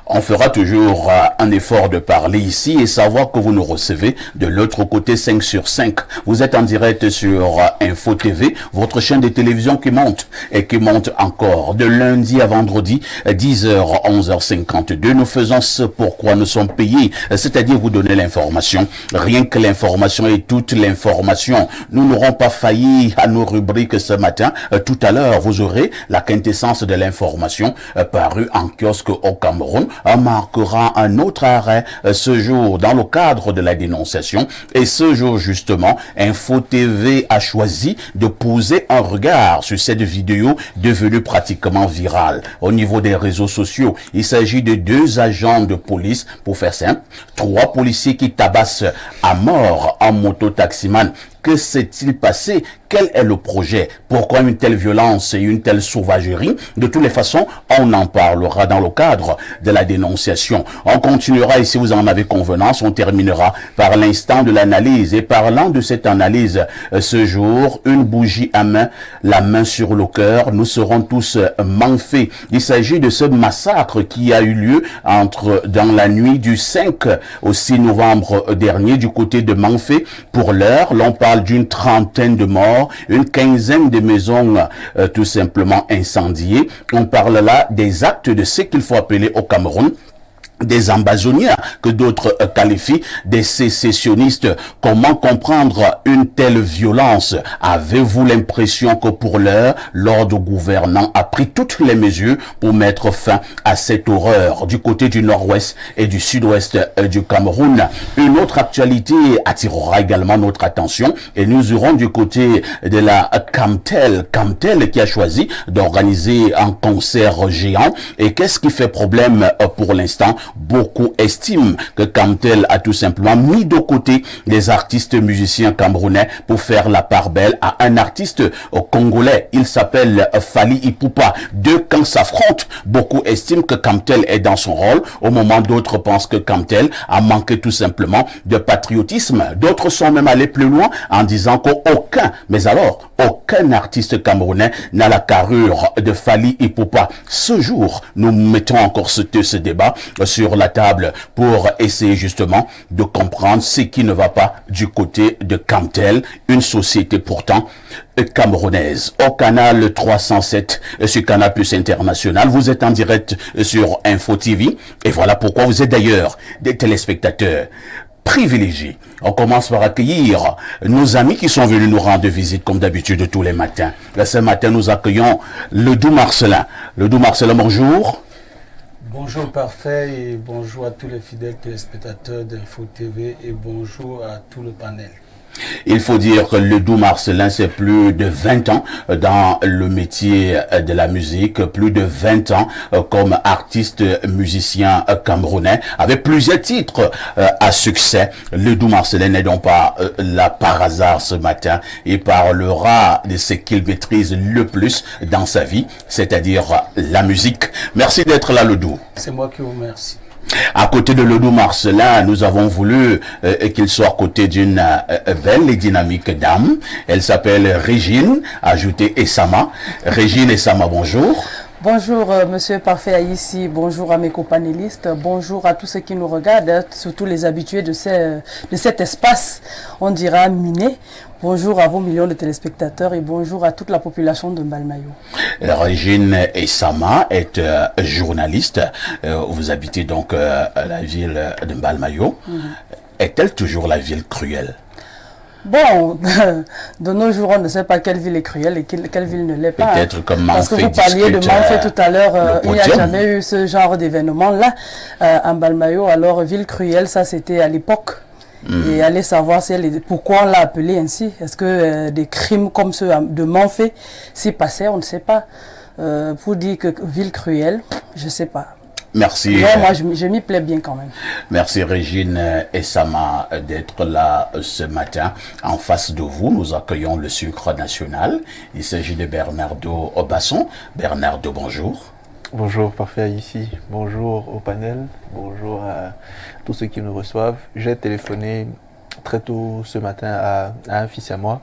On fera toujours un effort de parler ici et savoir que vous nous recevez de l'autre côté 5 sur 5. Vous êtes en direct sur Info TV, votre chaîne de télévision qui monte et qui monte encore de lundi à vendredi 10h 11h52. Nous faisons ce pourquoi nous sommes payés, c'est-à-dire vous donner l'information. Rien que l'information et toute l'information. Nous n'aurons pas failli à nos rubriques ce matin. Tout à l'heure, vous aurez la quintessence de l'information parue en kiosque au Cameroun. Marquera un autre arrêt ce jour dans le cadre de la dénonciation. Et ce jour, justement, Info TV a choisi de poser un regard sur cette vidéo devenue pratiquement virale. Au niveau des réseaux sociaux, il s'agit de 2 agents de police, pour faire simple, 3 policiers qui tabassent à mort un moto-taximan. Que s'est-il passé? Quel est le projet? Pourquoi une telle violence et une telle sauvagerie? De toutes les façons, on en parlera dans le cadre de la dénonciation. On continuera, et si vous en avez convenance, on terminera par l'instant de l'analyse. Et parlant de cette analyse, ce jour, une bougie à main, la main sur le cœur, nous serons tous manfés. Il s'agit de ce massacre qui a eu lieu dans la nuit du 5 au 6 novembre dernier du côté de Manfé. Pour l'heure, l'on parle d'une trentaine de morts, une quinzaine de maisons tout simplement incendiées. On parle là des actes de ce qu'il faut appeler au Cameroun des ambazoniens, que d'autres qualifient des sécessionnistes. Comment comprendre une telle violence? Avez-vous l'impression que pour l'heure, l'ordre gouvernant a pris toutes les mesures pour mettre fin à cette horreur? Du côté du nord-ouest et du sud-ouest du Cameroun, une autre actualité attirera également notre attention et nous irons du côté de la Camtel qui a choisi d'organiser un concert géant. Et qu'est-ce qui fait problème pour l'instant? Beaucoup estiment que Camtel a tout simplement mis de côté les artistes musiciens camerounais pour faire la part belle à un artiste congolais. Il s'appelle Fally Ipupa. 2 camps s'affrontent. Beaucoup estiment que Camtel est dans son rôle, au moment d'autres pensent que Camtel a manqué tout simplement de patriotisme. D'autres sont même allés plus loin en disant qu'aucun, mais alors, aucun artiste camerounais n'a la carrure de Fally Ipupa. Ce jour, nous mettons encore ce débat sur la table pour essayer justement de comprendre ce qui ne va pas du côté de Camtel, une société pourtant camerounaise. Au canal 307 sur Canal Plus International, vous êtes en direct sur Info TV et voilà pourquoi vous êtes d'ailleurs des téléspectateurs privilégiés. On commence par accueillir nos amis qui sont venus nous rendre visite comme d'habitude tous les matins. Ce matin, nous accueillons Ledou Marcelin. Ledou Marcelin, bonjour. Bonjour Parfait et bonjour à tous les fidèles téléspectateurs d'Info TV et bonjour à tout le panel. Il faut dire que Ledou Marcelin, c'est plus de 20 ans dans le métier de la musique, plus de 20 ans comme artiste musicien camerounais, avec plusieurs titres à succès. Ledou Marcelin n'est donc pas là par hasard ce matin. Il parlera de ce qu'il maîtrise le plus dans sa vie, c'est-à-dire la musique. Merci d'être là, Ledou. C'est moi qui vous remercie. À côté de Ledou Marcelin, nous avons voulu qu'il soit à côté d'une belle et dynamique dame. Elle s'appelle Régine, ajoutée Essama. Régine Essama, bonjour. Bonjour Monsieur Parfait Aïssi, bonjour à mes copanélistes, bonjour à tous ceux qui nous regardent, surtout les habitués de cet espace, on dira miné. Bonjour à vos millions de téléspectateurs et bonjour à toute la population de Mbalmayo. Régine Essama est journaliste, vous habitez donc la ville de Mbalmayo. Est-elle toujours la ville cruelle? Bon, de nos jours, on ne sait pas quelle ville est cruelle et quelle ville ne l'est pas. Peut-être comme parce que vous parliez de Manfé tout à l'heure, il n'y a jamais eu ce genre d'événement-là à Mbalmayo. Alors, ville cruelle, ça c'était à l'époque. Et aller savoir pourquoi on l'a appelé ainsi. Est-ce que des crimes comme ceux de Manfé s'y passaient, on ne sait pas. Pour dire que ville cruelle, je ne sais pas. Merci. Moi, je m'y plais bien quand même. Merci Régine Essama d'être là ce matin. En face de vous, nous accueillons le sucre national. Il s'agit de Bernardo Basson. Bernardo, bonjour. Bonjour, Parfait ici. Bonjour au panel. Bonjour à tous ceux qui nous reçoivent. J'ai téléphoné très tôt ce matin à un fils à moi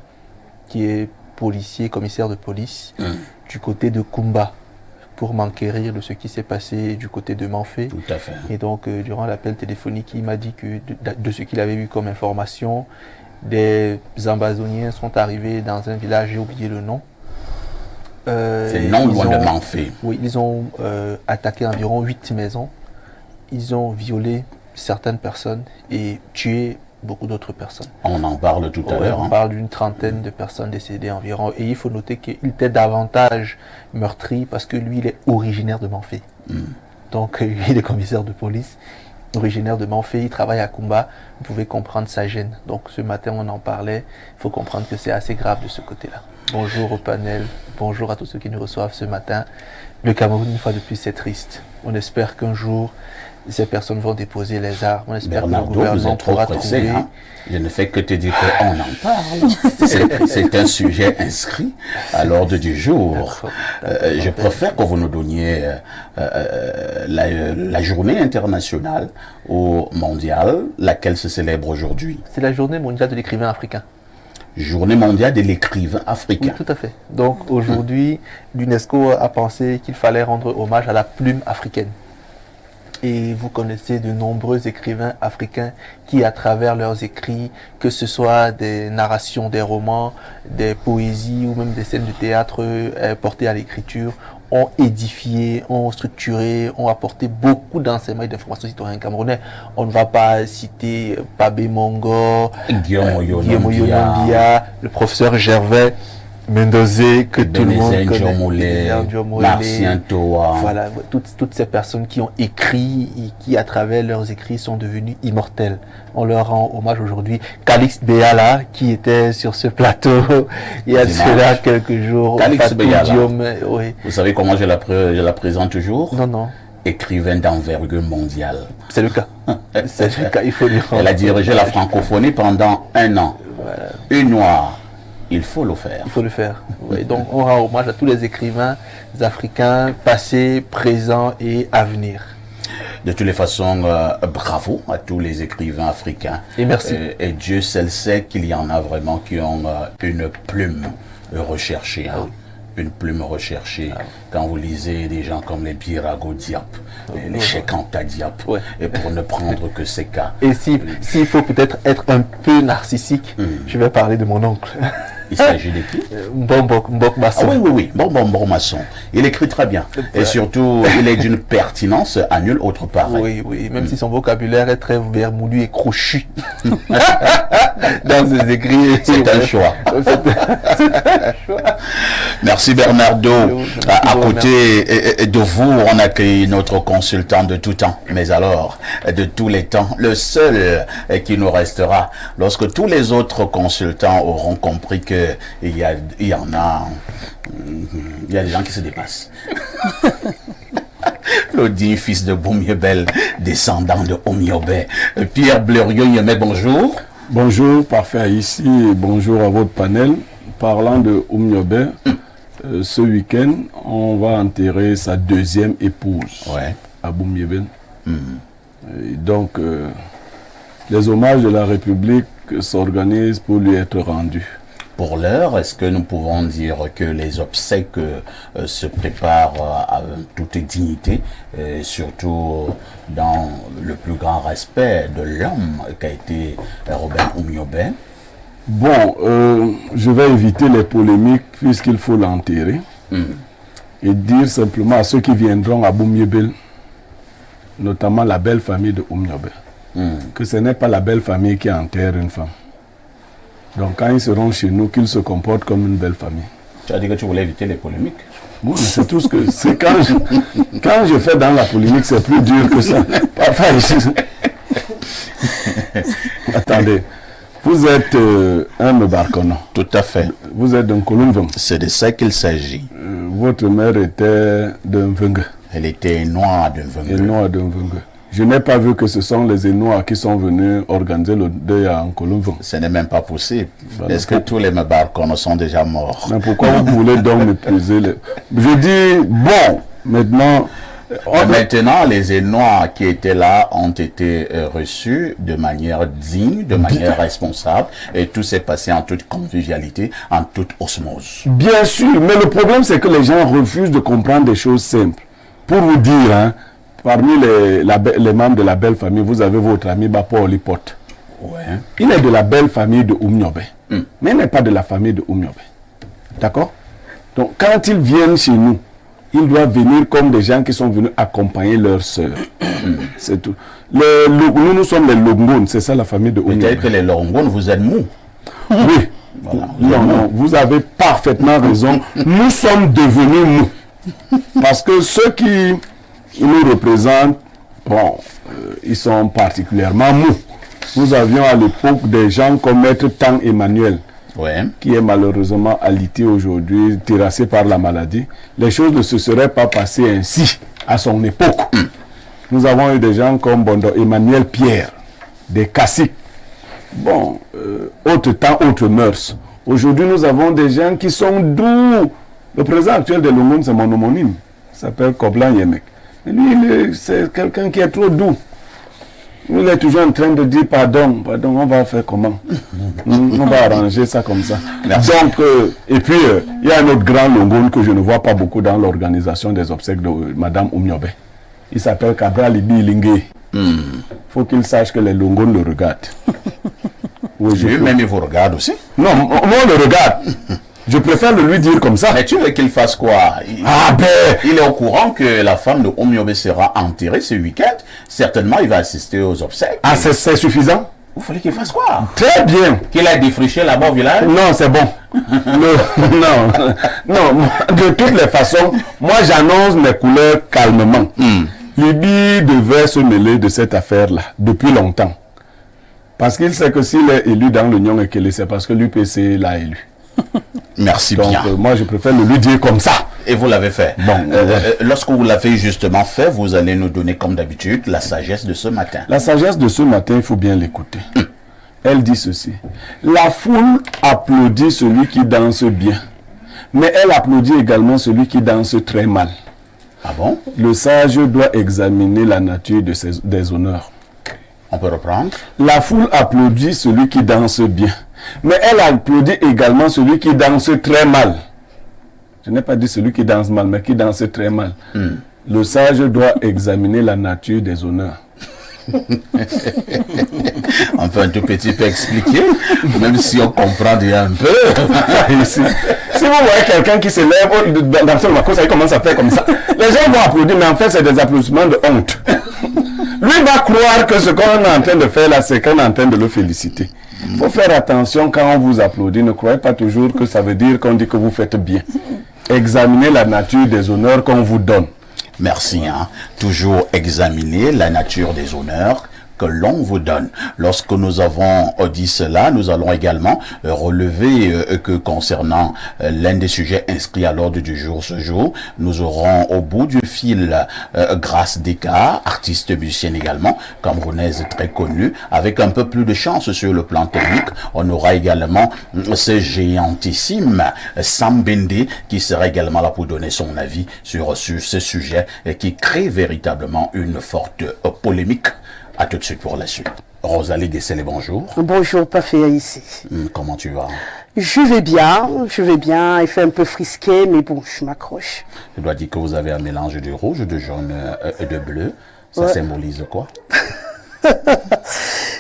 qui est policier, commissaire de police du côté de Kumba. pour m'enquérir de ce qui s'est passé du côté de Manfé. Tout à fait. Et donc, durant l'appel téléphonique, il m'a dit que de ce qu'il avait eu comme information, des Amazoniens sont arrivés dans un village, j'ai oublié le nom. C'est non loin de Manfé. Oui, ils ont attaqué environ 8 maisons. Ils ont violé certaines personnes et tué beaucoup d'autres personnes. On en parle tout à l'heure. On parle d'une trentaine de personnes décédées environ. Et il faut noter qu'il était davantage meurtri parce que lui, il est originaire de Manfé. Donc, il est commissaire de police, originaire de Manfé, il travaille à Kumba. Vous pouvez comprendre sa gêne. Donc, ce matin, on en parlait. Il faut comprendre que c'est assez grave de ce côté-là. Bonjour au panel, bonjour à tous ceux qui nous reçoivent ce matin. Le Cameroun, une fois de plus, c'est triste. On espère qu'un jour, ces personnes vont déposer les armes. On espère Bernardo, que le gouvernement pourra trouver... Hein? Je ne fais que te dire qu'on en parle. C'est un sujet inscrit à l'ordre du jour. Je préfère que vous nous donniez la journée internationale ou mondiale, laquelle se célèbre aujourd'hui. C'est la journée mondiale de l'écrivain africain. Journée mondiale de l'écrivain africain. Oui, tout à fait. Donc aujourd'hui, l'UNESCO a pensé qu'il fallait rendre hommage à la plume africaine. Et vous connaissez de nombreux écrivains africains qui, à travers leurs écrits, que ce soit des narrations, des romans, des poésies ou même des scènes de théâtre portées à l'écriture, ont édifié, ont structuré, ont apporté beaucoup d'enseignements et d'informations citoyennes camerounais. On ne va pas citer Pabé Mongo, Guillaume Oyonambia, le professeur Gervais Mendozé, que tout le monde connaît, Marcien Toa. Voilà, toutes ces personnes qui ont écrit et qui, à travers leurs écrits, sont devenues immortelles. On leur rend hommage aujourd'hui. Calixte Béala, qui était sur ce plateau il y a cela quelques jours. Calixte Béala. Oui. Vous savez comment je la présente toujours? Non. Écrivain d'envergure mondiale. C'est le cas. C'est le cas, il faut dire. Elle a dirigé la francophonie pendant 1 an. Voilà. Une noire. Il faut le faire. Il faut le faire. Oui, donc on rend hommage à tous les écrivains africains, passés, présents et à venir. De toutes les façons, bravo à tous les écrivains africains. Et merci. Et Dieu seul sait qu'il y en a vraiment qui ont une plume recherchée. Hein. Une plume recherchée. Quand vous lisez des gens comme les Birago Diap, les Cheikh Anta Diap, et pour ne prendre que ces cas. Et s'il faut peut-être être un peu narcissique, je vais parler de mon oncle. Il s'agit de qui? Mbok Masson. Ah oui. Bon Masson. Il écrit très bien. Et surtout, il est d'une pertinence à nul autre pareil. Oui. Même si son vocabulaire est très vermoulu et crochu. Dans ses écrits. C'est un choix. Merci Bernardo. À côté de vous, on accueille notre consultant de tout temps. Mais alors, de tous les temps, le seul qui nous restera lorsque tous les autres consultants auront compris que il y a des gens qui se dépassent. Le digne fils de Boumiebel, descendant de Omiobé. Pierre Blériot-Yemé, bonjour. Bonjour, parfait ici, et bonjour à votre panel. Parlant de Omiobé, ce week-end, on va enterrer sa deuxième épouse à Boumiebel. Donc, les hommages de la République s'organisent pour lui être rendus. Pour l'heure, est-ce que nous pouvons dire que les obsèques se préparent à toute dignité, et surtout dans le plus grand respect de l'homme qu'a été Robert Omiobé? Bon, je vais éviter les polémiques puisqu'il faut l'enterrer et dire simplement à ceux qui viendront à Boumiebel, notamment la belle famille de Omiobé, que ce n'est pas la belle famille qui enterre une femme. Donc quand ils seront chez nous, qu'ils se comportent comme une belle famille. Tu as dit que tu voulais éviter les polémiques. Bon, c'est tout ce que... C'est quand je fais dans la polémique, c'est plus dur que ça. Attendez. Vous êtes un Mebarkono. Tout à fait. Vous êtes d'un Kolumvum. C'est de ça qu'il s'agit. Votre mère était d'un Venge. Elle était noire d'un Venge. Je n'ai pas vu que ce sont les Énois qui sont venus organiser le deuil en Kolumvum. Ce n'est même pas possible. Voilà. Est-ce que tous les Mebarkono sont déjà morts? Mais pourquoi vous voulez donc mépriser les... Je dis, bon, maintenant, Maintenant, les Énois qui étaient là ont été reçus de manière digne, de manière responsable, et tout s'est passé en toute convivialité, en toute osmose. Bien sûr, mais le problème c'est que les gens refusent de comprendre des choses simples. Pour vous dire, hein, parmi les membres de la belle famille, vous avez votre ami Bapa Olipote. Ouais. Il est de la belle famille de Oumniobe, mais il n'est pas de la famille de Oumniobe. D'accord? Donc, quand ils viennent chez nous, ils doivent venir comme des gens qui sont venus accompagner leur sœur. C'est tout. Nous sommes les Longones, c'est ça la famille de Oumniobe. Peut-être que les Longones, vous êtes mous. Oui. Voilà. Non, vous avez parfaitement raison. Nous sommes devenus mous. Parce que ceux qui nous représentent, bon, ils sont particulièrement mous. Nous avions à l'époque des gens comme Maître Tang Emmanuel, qui est malheureusement alité aujourd'hui, terrassé par la maladie. Les choses ne se seraient pas passées ainsi à son époque. Nous avons eu des gens comme Bondo Emmanuel Pierre, des caciques. Bon, autre temps, autre mœurs. Aujourd'hui, nous avons des gens qui sont doux. Le président actuel de Longon, c'est mon homonyme. Il s'appelle Koblan Yemek. Mais lui, c'est quelqu'un qui est trop doux. Il est toujours en train de dire pardon, on va faire comment? On va arranger ça comme ça. Merci. Donc, et puis, il y a un autre grand Longon que je ne vois pas beaucoup dans l'organisation des obsèques de Madame Oumniobe. Il s'appelle Cabral Ibi Ilingue. Il faut qu'il sache que les Longon le regardent. Oui, Lui-même, il vous regarde aussi. Non, moi, on le regarde. Je préfère le lui dire comme ça. Mais tu veux qu'il fasse quoi? Il est au courant que la femme de Oumniobe sera enterrée ce week-end. Certainement, il va assister aux obsèques. Ah, c'est suffisant? Vous fallait qu'il fasse quoi? Très bien. Qu'il ait défriché là-bas au village? Non, c'est bon. Non, de toutes les façons, moi j'annonce mes couleurs calmement. Libye devait se mêler de cette affaire-là depuis longtemps. Parce qu'il sait que s'il est élu dans l'Union Ekele, c'est parce que l'UPC l'a élu. Merci Donc, bien. Moi, je préfère le lui dire comme ça. Et vous l'avez fait. Bon, lorsque vous l'avez justement fait, vous allez nous donner, comme d'habitude, la sagesse de ce matin. La sagesse de ce matin, il faut bien l'écouter. Elle dit ceci. La foule applaudit celui qui danse bien. Mais elle applaudit également celui qui danse très mal. Ah bon? Le sage doit examiner la nature des honneurs. On peut reprendre? La foule applaudit celui qui danse bien. Mais elle applaudit également celui qui danse très mal. Je n'ai pas dit celui qui danse mal, mais qui danse très mal. Le sage doit examiner la nature des honneurs. On peut un tout petit peu expliquer, même si on comprend déjà un peu. Si vous voyez quelqu'un qui se lève dans son macro, ça commence à faire comme ça. Les gens vont applaudir, mais en fait, c'est des applaudissements de honte. Lui va croire que ce qu'on est en train de faire là, c'est qu'on est en train de le féliciter. Il faut faire attention quand on vous applaudit. Ne croyez pas toujours que ça veut dire qu'on dit que vous faites bien. Examinez la nature des honneurs qu'on vous donne. Merci. Toujours examiner la nature des honneurs que l'on vous donne. Lorsque nous avons dit cela, nous allons également relever que concernant l'un des sujets inscrits à l'ordre du jour ce jour, nous aurons au bout du fil Grâce Deka, artiste musicienne également, camerounaise très connue, avec un peu plus de chance sur le plan technique. On aura également ce géantissime Sam Bende qui sera également là pour donner son avis sur ce sujet qui crée véritablement une forte polémique. À tout de suite pour la suite. Rosalie Guessele, bonjour. Bonjour, parfait ici. Comment tu vas? Je vais bien. Il fait un peu frisqué, mais bon, je m'accroche. Je dois dire que vous avez un mélange de rouge, de jaune et de bleu. Ça symbolise quoi?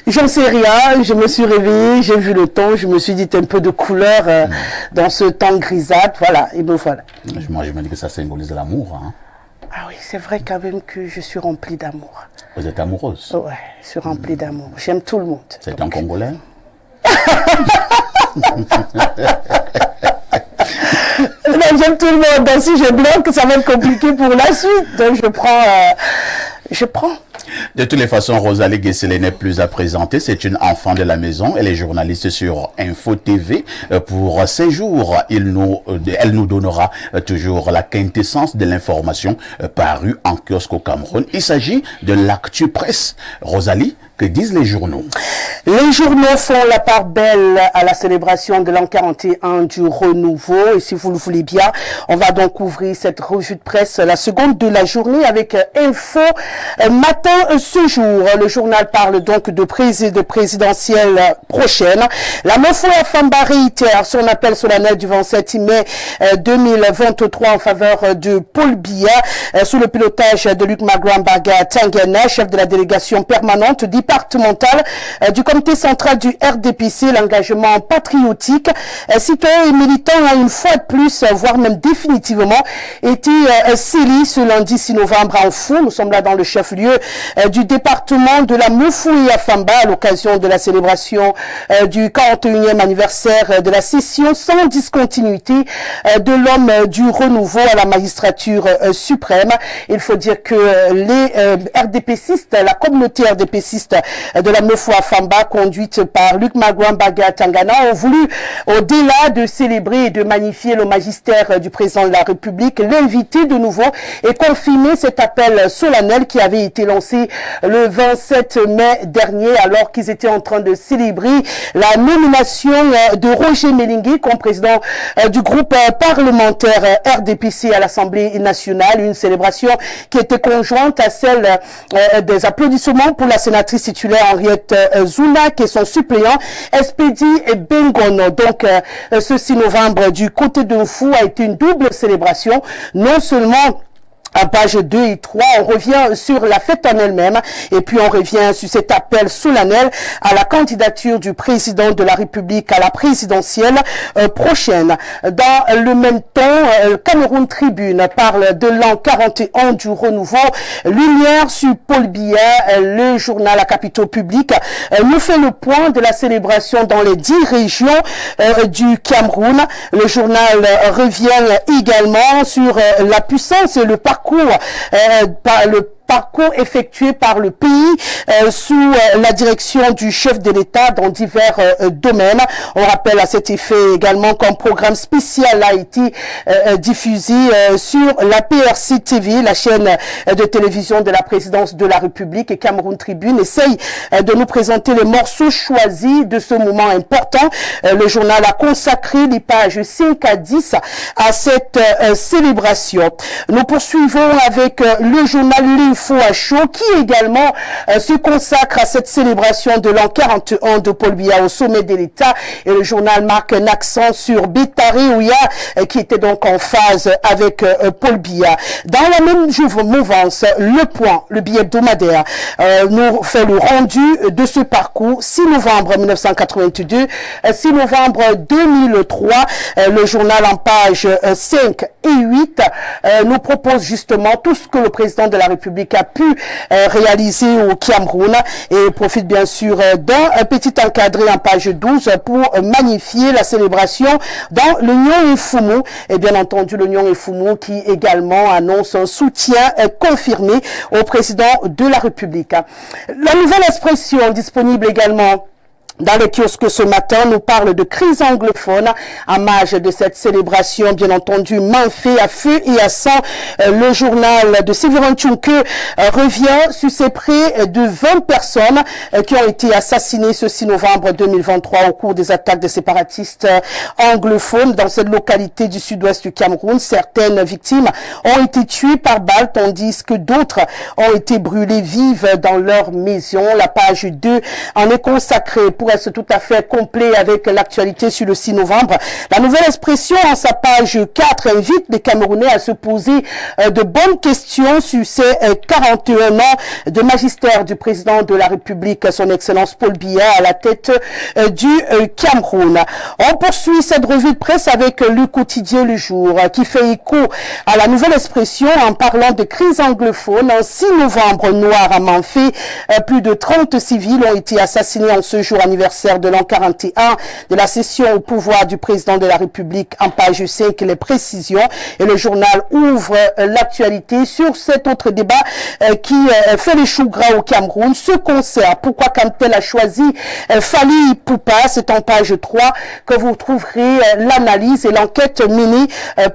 J'en sais rien, je me suis réveillée, j'ai vu le temps, je me suis dit un peu de couleur dans ce temps grisâtre, voilà, et ben voilà. Moi, je me dis que ça symbolise l'amour. Ah oui, c'est vrai quand même que je suis remplie d'amour. Vous êtes amoureuse? Ouais, je suis remplie d'amour. J'aime tout le monde. C'est un Congolais? Non, j'aime tout le monde. Donc si je bloque, ça va être compliqué pour la suite. Donc je prends. De toutes les façons, Rosalie Guessele n'est plus à présenter. C'est une enfant de la maison. Elle est journaliste sur Info TV. Pour ces jours, elle nous donnera toujours la quintessence de l'information parue en kiosque au Cameroun. Il s'agit de l'actu presse. Rosalie, Que disent les journaux? Les journaux font la part belle à la célébration de l'an 41 du renouveau. Et si vous le voulez bien, on va donc ouvrir cette revue de presse, la seconde de la journée, avec Info Matin ce jour. Le journal parle donc de présidentielle prochaine. La Mofoué Famba réitère son appel solennel du 27 mai 2023 en faveur de Paul Biya, sous le pilotage de Luc Magouambaga Tangana, chef de la délégation permanente départementale du comité central du RDPC. L'engagement patriotique, citoyen et militant a une fois de plus, voire même définitivement, été scellé ce lundi 6 novembre en Fou. Nous sommes là dans le chef-lieu du département de la Mofoué Famba à l'occasion de la célébration du 41e anniversaire de la session sans discontinuité de l'homme du renouveau à la magistrature suprême. Il faut dire que les RDPcistes, la communauté RDPciste de la Mofoué Famba, conduite par Luc Magouambaga Tangana, ont voulu, au-delà de célébrer et de magnifier le magistère du président de la République, l'inviter de nouveau et confirmer cet appel solennel qui avait été lancé le 27 mai dernier, alors qu'ils étaient en train de célébrer la nomination de Roger Melingi comme président du groupe parlementaire RDPC à l'Assemblée nationale. Une célébration qui était conjointe à celle des applaudissements pour la sénatrice titulaire Henriette Zounak et son suppléant Espedi Bengono. Donc, ce 6 novembre du côté de Fou a été une double célébration, non seulement à page 2 et 3, on revient sur la fête en elle-même et puis on revient sur cet appel solennel à la candidature du président de la République à la présidentielle prochaine. Dans le même temps, Cameroun Tribune parle de l'an 41 du renouveau. Lumière sur Paul Biya, le journal à capitaux publics, nous fait le point de la célébration dans les 10 régions du Cameroun. Le journal revient également sur la puissance et le parcours effectué par le pays sous la direction du chef de l'État dans divers domaines. On rappelle à cet effet également qu'un programme spécial a été diffusé sur la PRC TV, la chaîne de télévision de la présidence de la République, et Cameroun Tribune essaye de nous présenter les morceaux choisis de ce moment important. Le journal a consacré les pages 5 à 10 à cette célébration. Nous poursuivons avec le journal L'Info à chaud qui également se consacre à cette célébration de l'an 41 de Paul Biya au sommet de l'État, et le journal marque un accent sur Bétaré Ouya qui était donc en phase avec Paul Biya. Dans la même mouvance, Le Point, le billet hebdomadaire, nous fait le rendu de ce parcours 6 novembre 1982, 6 novembre 2003. Le journal en page 5 et 8 nous propose justement tout ce que le président de la République a pu réaliser au Cameroun, et profite bien sûr d'un petit encadré en page 12 pour magnifier la célébration dans l'Union Infoumou, et bien entendu l'Union Infoumou qui également annonce un soutien confirmé au président de la République. La nouvelle expression disponible également dans les kiosques ce matin nous parle de crise anglophone, en marge de cette célébration, bien entendu, main fait à feu et à sang. Le journal de Séverin Tchouke revient sur ces près de 20 personnes qui ont été assassinées ce 6 novembre 2023 au cours des attaques des séparatistes anglophones dans cette localité du sud-ouest du Cameroun. Certaines victimes ont été tuées par balles, tandis que d'autres ont été brûlées vives dans leur maison. La page 2 en est consacrée pour être tout à fait complet avec l'actualité sur le 6 novembre. La nouvelle expression en sa page 4 invite les Camerounais à se poser de bonnes questions sur ces 41 ans de magistère du président de la République, son Excellence Paul Biya, à la tête du Cameroun. On poursuit cette revue de presse avec le quotidien Le Jour qui fait écho à la nouvelle expression en parlant de crise anglophone. En 6 novembre noir à Manfé, plus de 30 civils ont été assassinés en ce jour anniversaire anniversaire de l'an 41 de la cession au pouvoir du président de la République. En page 5, les précisions. Et le journal ouvre l'actualité sur cet autre débat qui fait les choux gras au Cameroun. Ce concert, pourquoi Cantel a choisi Fally Ipupa, c'est en page 3 que vous trouverez l'analyse et l'enquête menée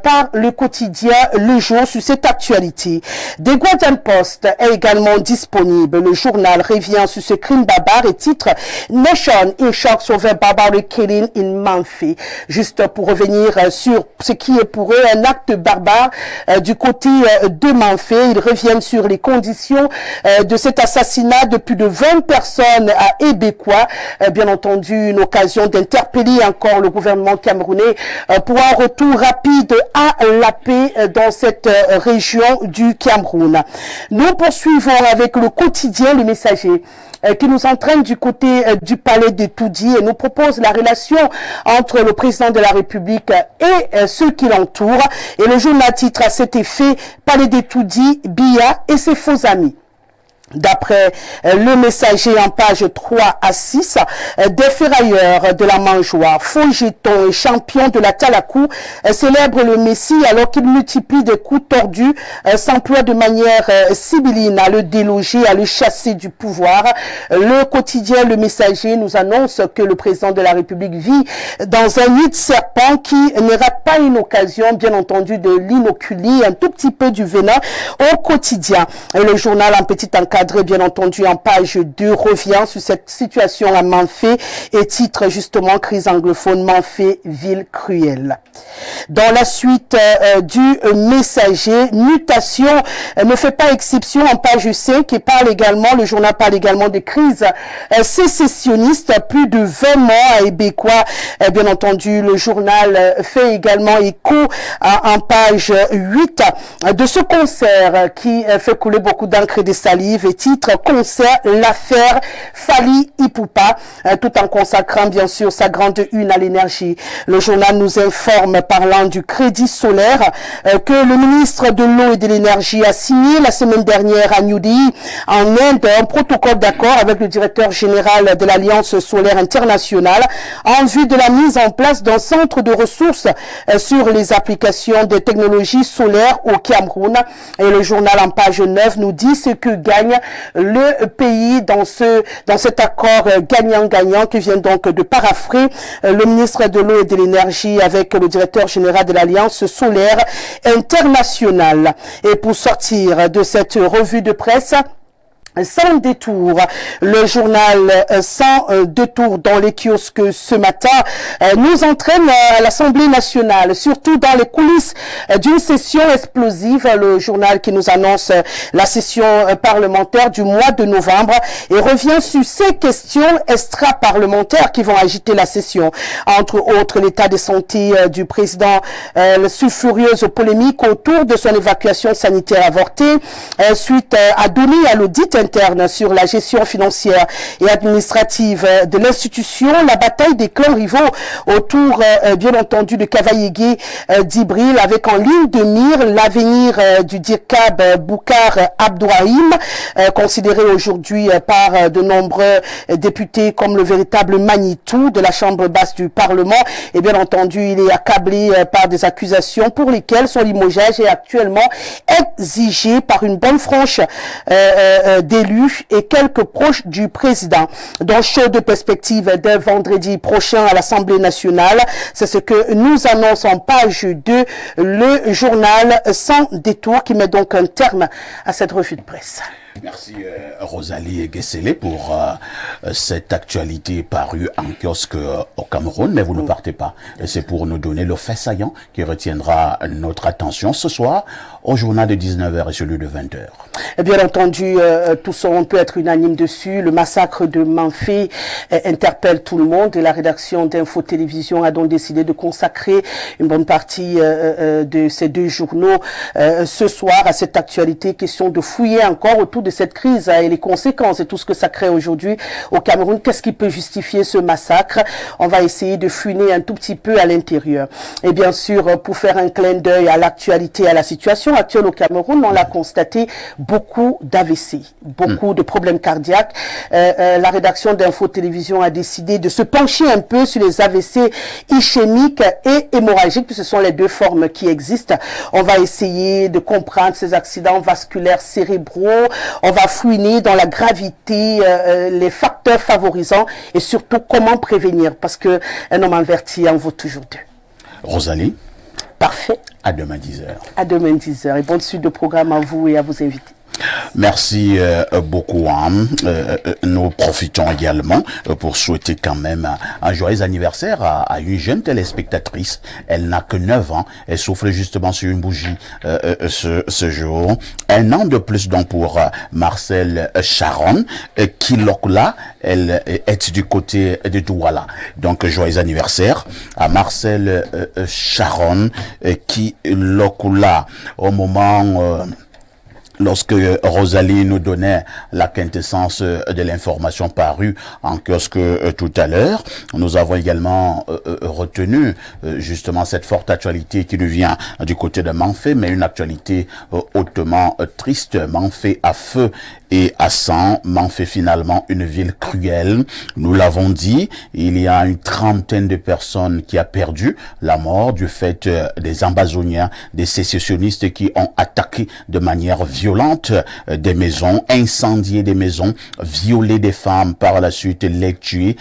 par le quotidien Le Jour sur cette actualité. The Guardian Post est également disponible. Le journal revient sur ce crime barbare et titre Nation in shock over barbaric killing in Manfi. Juste pour revenir sur ce qui est pour eux un acte barbare du côté de Manfi. Ils reviennent sur les conditions de cet assassinat de plus de 20 personnes à Ebekwa. Bien entendu, une occasion d'interpeller encore le gouvernement camerounais pour un retour rapide à la paix dans cette région du Cameroun. Nous poursuivons avec le quotidien Le Messager qui nous entraîne du côté du palais de Toudi et nous propose la relation entre le président de la République et ceux qui l'entourent. Et le journal titre à cet effet Palais de Toudi, Biya et ses faux amis. D'après Le Messager en page 3 à 6, des ferrailleurs de la Mangeoire, faux jetons et champions de la Talakou célèbrent le Messie alors qu'il multiplie des coups tordus, s'emploie de manière sibylline à le déloger, à le chasser du pouvoir. Le quotidien Le Messager nous annonce que le président de la République vit dans un nid de serpent qui ne rate pas une occasion, bien entendu, de l'inoculer un tout petit peu du venin au quotidien. Et le journal en petit encadré, bien entendu, en page 2, revient sur cette situation à Manfé et titre justement crise anglophone Manfé, ville cruelle. Dans la suite du Messager, mutation ne fait pas exception en page 5 et parle également, le journal parle également de crise sécessionniste, plus de 20 morts à Ebekwa. Bien entendu, le journal fait également écho en page 8 de ce concert qui fait couler beaucoup d'encre et de salive et titre concert l'affaire Fally Ipupa, tout en consacrant bien sûr sa grande une à l'énergie. Le journal nous informe parlant du crédit solaire que le ministre de l'eau et de l'énergie a signé la semaine dernière à New Delhi en Inde un protocole d'accord avec le directeur général de l'Alliance solaire internationale en vue de la mise en place d'un centre de ressources sur les applications des technologies solaires au Cameroun. Et le journal en page 9 nous dit ce que gagne le pays dans cet accord gagnant-gagnant qui vient donc de paraphrer le ministre de l'eau et de l'énergie avec le directeur général de l'Alliance solaire internationale. Et pour sortir de cette revue de presse, sans détour, le journal sans détour dans les kiosques ce matin nous entraîne à l'Assemblée nationale, surtout dans les coulisses d'une session explosive. Le journal qui nous annonce la session parlementaire du mois de novembre et revient sur ces questions extra-parlementaires qui vont agiter la session. Entre autres, l'état de santé du président sulfureuse polémique autour de son évacuation sanitaire avortée suite à donner à l'audit interne sur la gestion financière et administrative de l'institution, la bataille des clans rivaux autour, bien entendu, de Cavaillé d'Ibril, avec en ligne de mire l'avenir du DIRCAB Boukar Abdourahim, considéré aujourd'hui par de nombreux députés comme le véritable Manitou de la Chambre basse du Parlement. Et bien entendu, il est accablé par des accusations pour lesquelles son limogeage est actuellement exigé par une bonne frange d'élus et quelques proches du président. Dans chaude perspective dès vendredi prochain à l'Assemblée nationale, c'est ce que nous annonce en page 2 le journal Sans détour qui met donc un terme à cette revue de presse. Merci Rosalie Guesselé pour cette actualité parue en kiosque au Cameroun, mais vous ne partez pas. C'est pour nous donner le fait saillant qui retiendra notre attention ce soir au journal de 19h et celui de 20h. Bien entendu, tous on peut être unanime dessus. Le massacre de Manfé interpelle tout le monde et la rédaction d'Info Télévision a donc décidé de consacrer une bonne partie de ces deux journaux ce soir à cette actualité. Question de fouiller encore autour de de cette crise et les conséquences et tout ce que ça crée aujourd'hui au Cameroun. Qu'est-ce qui peut justifier ce massacre? On va essayer de fouiner un tout petit peu à l'intérieur. Et bien sûr, pour faire un clin d'œil à l'actualité, à la situation actuelle au Cameroun, on l'a constaté, beaucoup d'AVC, beaucoup de problèmes cardiaques. La rédaction d'Info Télévision a décidé de se pencher un peu sur les AVC ischémiques et hémorragiques, puisque ce sont les deux formes qui existent. On va essayer de comprendre ces accidents vasculaires cérébraux. On va fouiner dans la gravité, les facteurs favorisants et surtout comment prévenir, parce que un homme averti en vaut toujours deux. Rosalie. Parfait. À demain 10h. À demain 10h. Et bonne suite de programme à vous et à vos invités. Merci beaucoup. Nous profitons également pour souhaiter quand même un joyeux anniversaire à une jeune téléspectatrice. Elle n'a que 9 ans. Elle souffle justement sur une bougie ce jour. Un an de plus donc pour Marcel Sharon, qui là, elle est du côté de Douala. Donc joyeux anniversaire à Marcel Sharon, qui là au moment... Lorsque Rosalie nous donnait la quintessence de l'information parue en kiosque tout à l'heure, nous avons également retenu justement cette forte actualité qui nous vient du côté de Manfé, mais une actualité hautement triste. Manfé à feu et à sang, Manfé finalement une ville cruelle. Nous l'avons dit, il y a une trentaine de personnes qui a perdu la mort du fait des Ambazoniens, des sécessionnistes qui ont attaqué de manière violente des maisons, incendié des maisons, violé des femmes, par la suite les tuer.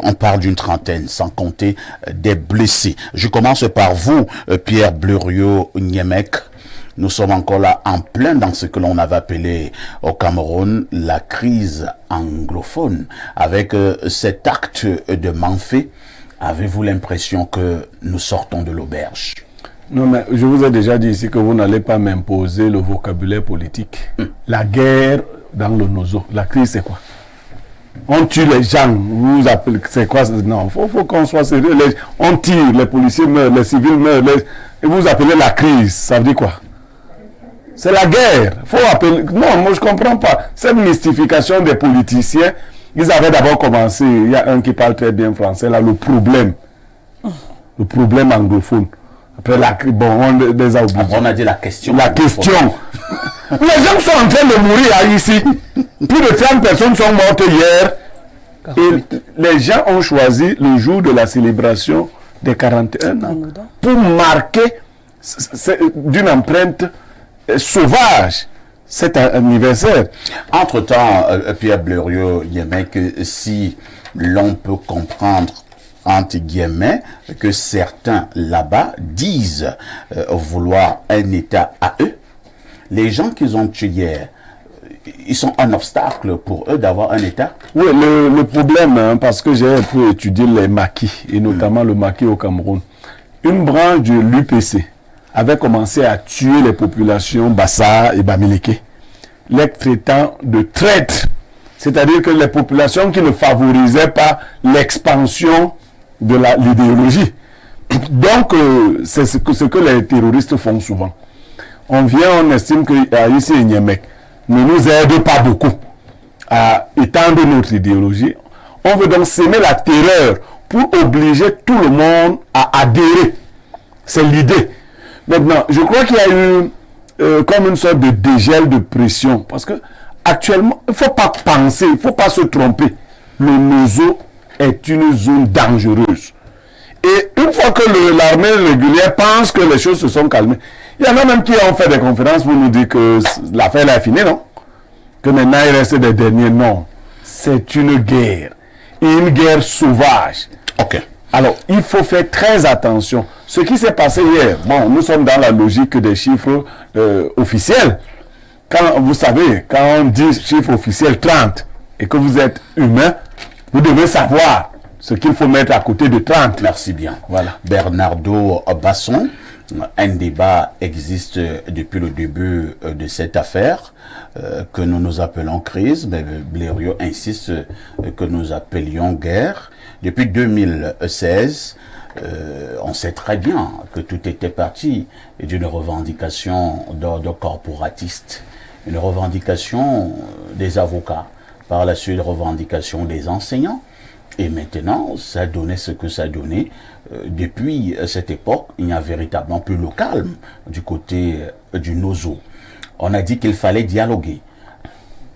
On parle d'une trentaine, sans compter des blessés. Je commence par vous, Pierre Bleriot-Niemek. Nous sommes encore là en plein dans ce que l'on avait appelé au Cameroun la crise anglophone. Avec cet acte de Manfé, avez-vous l'impression que nous sortons de l'auberge? Non, mais je vous ai déjà dit ici que vous n'allez pas m'imposer le vocabulaire politique. La guerre dans le nozo. La crise, c'est quoi? On tue les gens. Vous appelez, c'est quoi? Non, faut qu'on soit sérieux. On tire, les policiers meurent, les civils meurent. Et vous appelez la crise. Ça veut dire quoi? C'est la guerre. Faut appeler. Non, moi je comprends pas. Cette mystification des politiciens, ils avaient d'abord commencé. Il y a un qui parle très bien français, là, le problème anglophone. Après, on les a oubliés. On a dit la question. La question. Les gens sont en train de mourir ici. Plus de 30 personnes sont mortes hier. Et les gens ont choisi le jour de la célébration des 41 ans pour marquer d'une empreinte sauvage cet anniversaire. Entre-temps, Pierre Bleriot-Niemek, si l'on peut comprendre entre guillemets, que certains là-bas disent vouloir un État à eux. Les gens qu'ils ont tués hier, ils sont un obstacle pour eux d'avoir un État? Oui, le problème, hein, parce que j'ai un peu étudié les maquis, et notamment le maquis au Cameroun. Une branche de l'UPC avait commencé à tuer les populations Bassa et Bamileke, les traitant de traîtres. C'est-à-dire que les populations qui ne favorisaient pas l'expansion de l'idéologie. Donc, c'est ce que les terroristes font souvent. On estime que ici Niemek ne nous aide pas beaucoup à étendre notre idéologie. On veut donc semer la terreur pour obliger tout le monde à adhérer. C'est l'idée. Maintenant, je crois qu'il y a eu comme une sorte de dégel de pression. Parce que actuellement, il ne faut pas penser, il ne faut pas se tromper. Le Nozo est une zone dangereuse. Et une fois que l'armée régulière pense que les choses se sont calmées, il y en a même qui ont fait des conférences pour nous dire que l'affaire est finie, non? Que maintenant il reste des derniers. Non. C'est une guerre. Et une guerre sauvage. Ok. Alors, il faut faire très attention. Ce qui s'est passé hier, bon, nous sommes dans la logique des chiffres officiels. Quand, vous savez, quand on dit chiffre officiel 30 et que vous êtes humain, vous devez savoir ce qu'il faut mettre à côté de 30. Merci bien. Voilà. Bernardo Basson, un débat existe depuis le début de cette affaire que nous appelons crise, mais Bleriot insiste que nous appelions guerre. Depuis 2016, on sait très bien que tout était parti d'une revendication d'ordre corporatiste. une revendication des avocats, par la suite revendication des enseignants. Et maintenant, ça a donné ce que ça a donné. Depuis cette époque, il n'y a véritablement plus le calme du côté du Nozo. On a dit qu'il fallait dialoguer.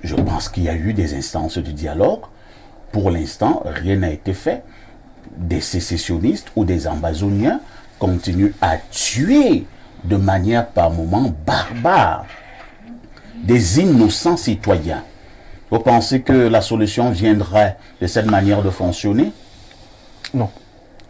Je pense qu'il y a eu des instances de dialogue. Pour l'instant, rien n'a été fait. Des sécessionnistes ou des ambazoniens continuent à tuer de manière par moments barbare des innocents citoyens. Vous pensez que la solution viendrait de cette manière de fonctionner? Non.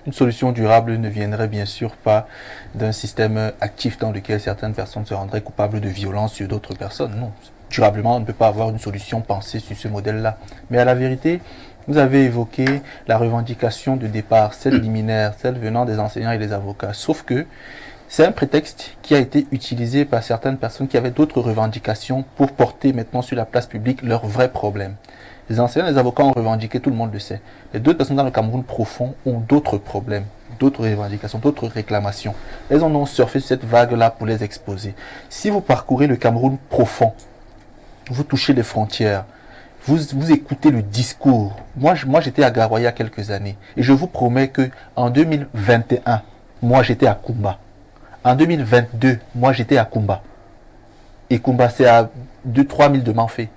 Une solution durable ne viendrait bien sûr pas d'un système actif dans lequel certaines personnes se rendraient coupables de violence sur d'autres personnes. Non. Durablement, on ne peut pas avoir une solution pensée sur ce modèle-là. Mais à la vérité, vous avez évoqué la revendication de départ, celle liminaire, celle venant des enseignants et des avocats. Sauf que c'est un prétexte qui a été utilisé par certaines personnes qui avaient d'autres revendications pour porter maintenant sur la place publique leurs vrais problèmes. Les enseignants et les avocats ont revendiqué, tout le monde le sait. Les deux personnes dans le Cameroun profond ont d'autres problèmes, d'autres revendications, d'autres réclamations. Elles en ont surfé sur cette vague-là pour les exposer. Si vous parcourez le Cameroun profond, vous touchez les frontières, vous écoutez le discours. Moi j'étais à Garoua il y a quelques années et je vous promets qu'en 2021, moi j'étais à Kumba. En 2022, moi j'étais à Kumba. Et Kumba, c'est à 2-3 000 de Manfé.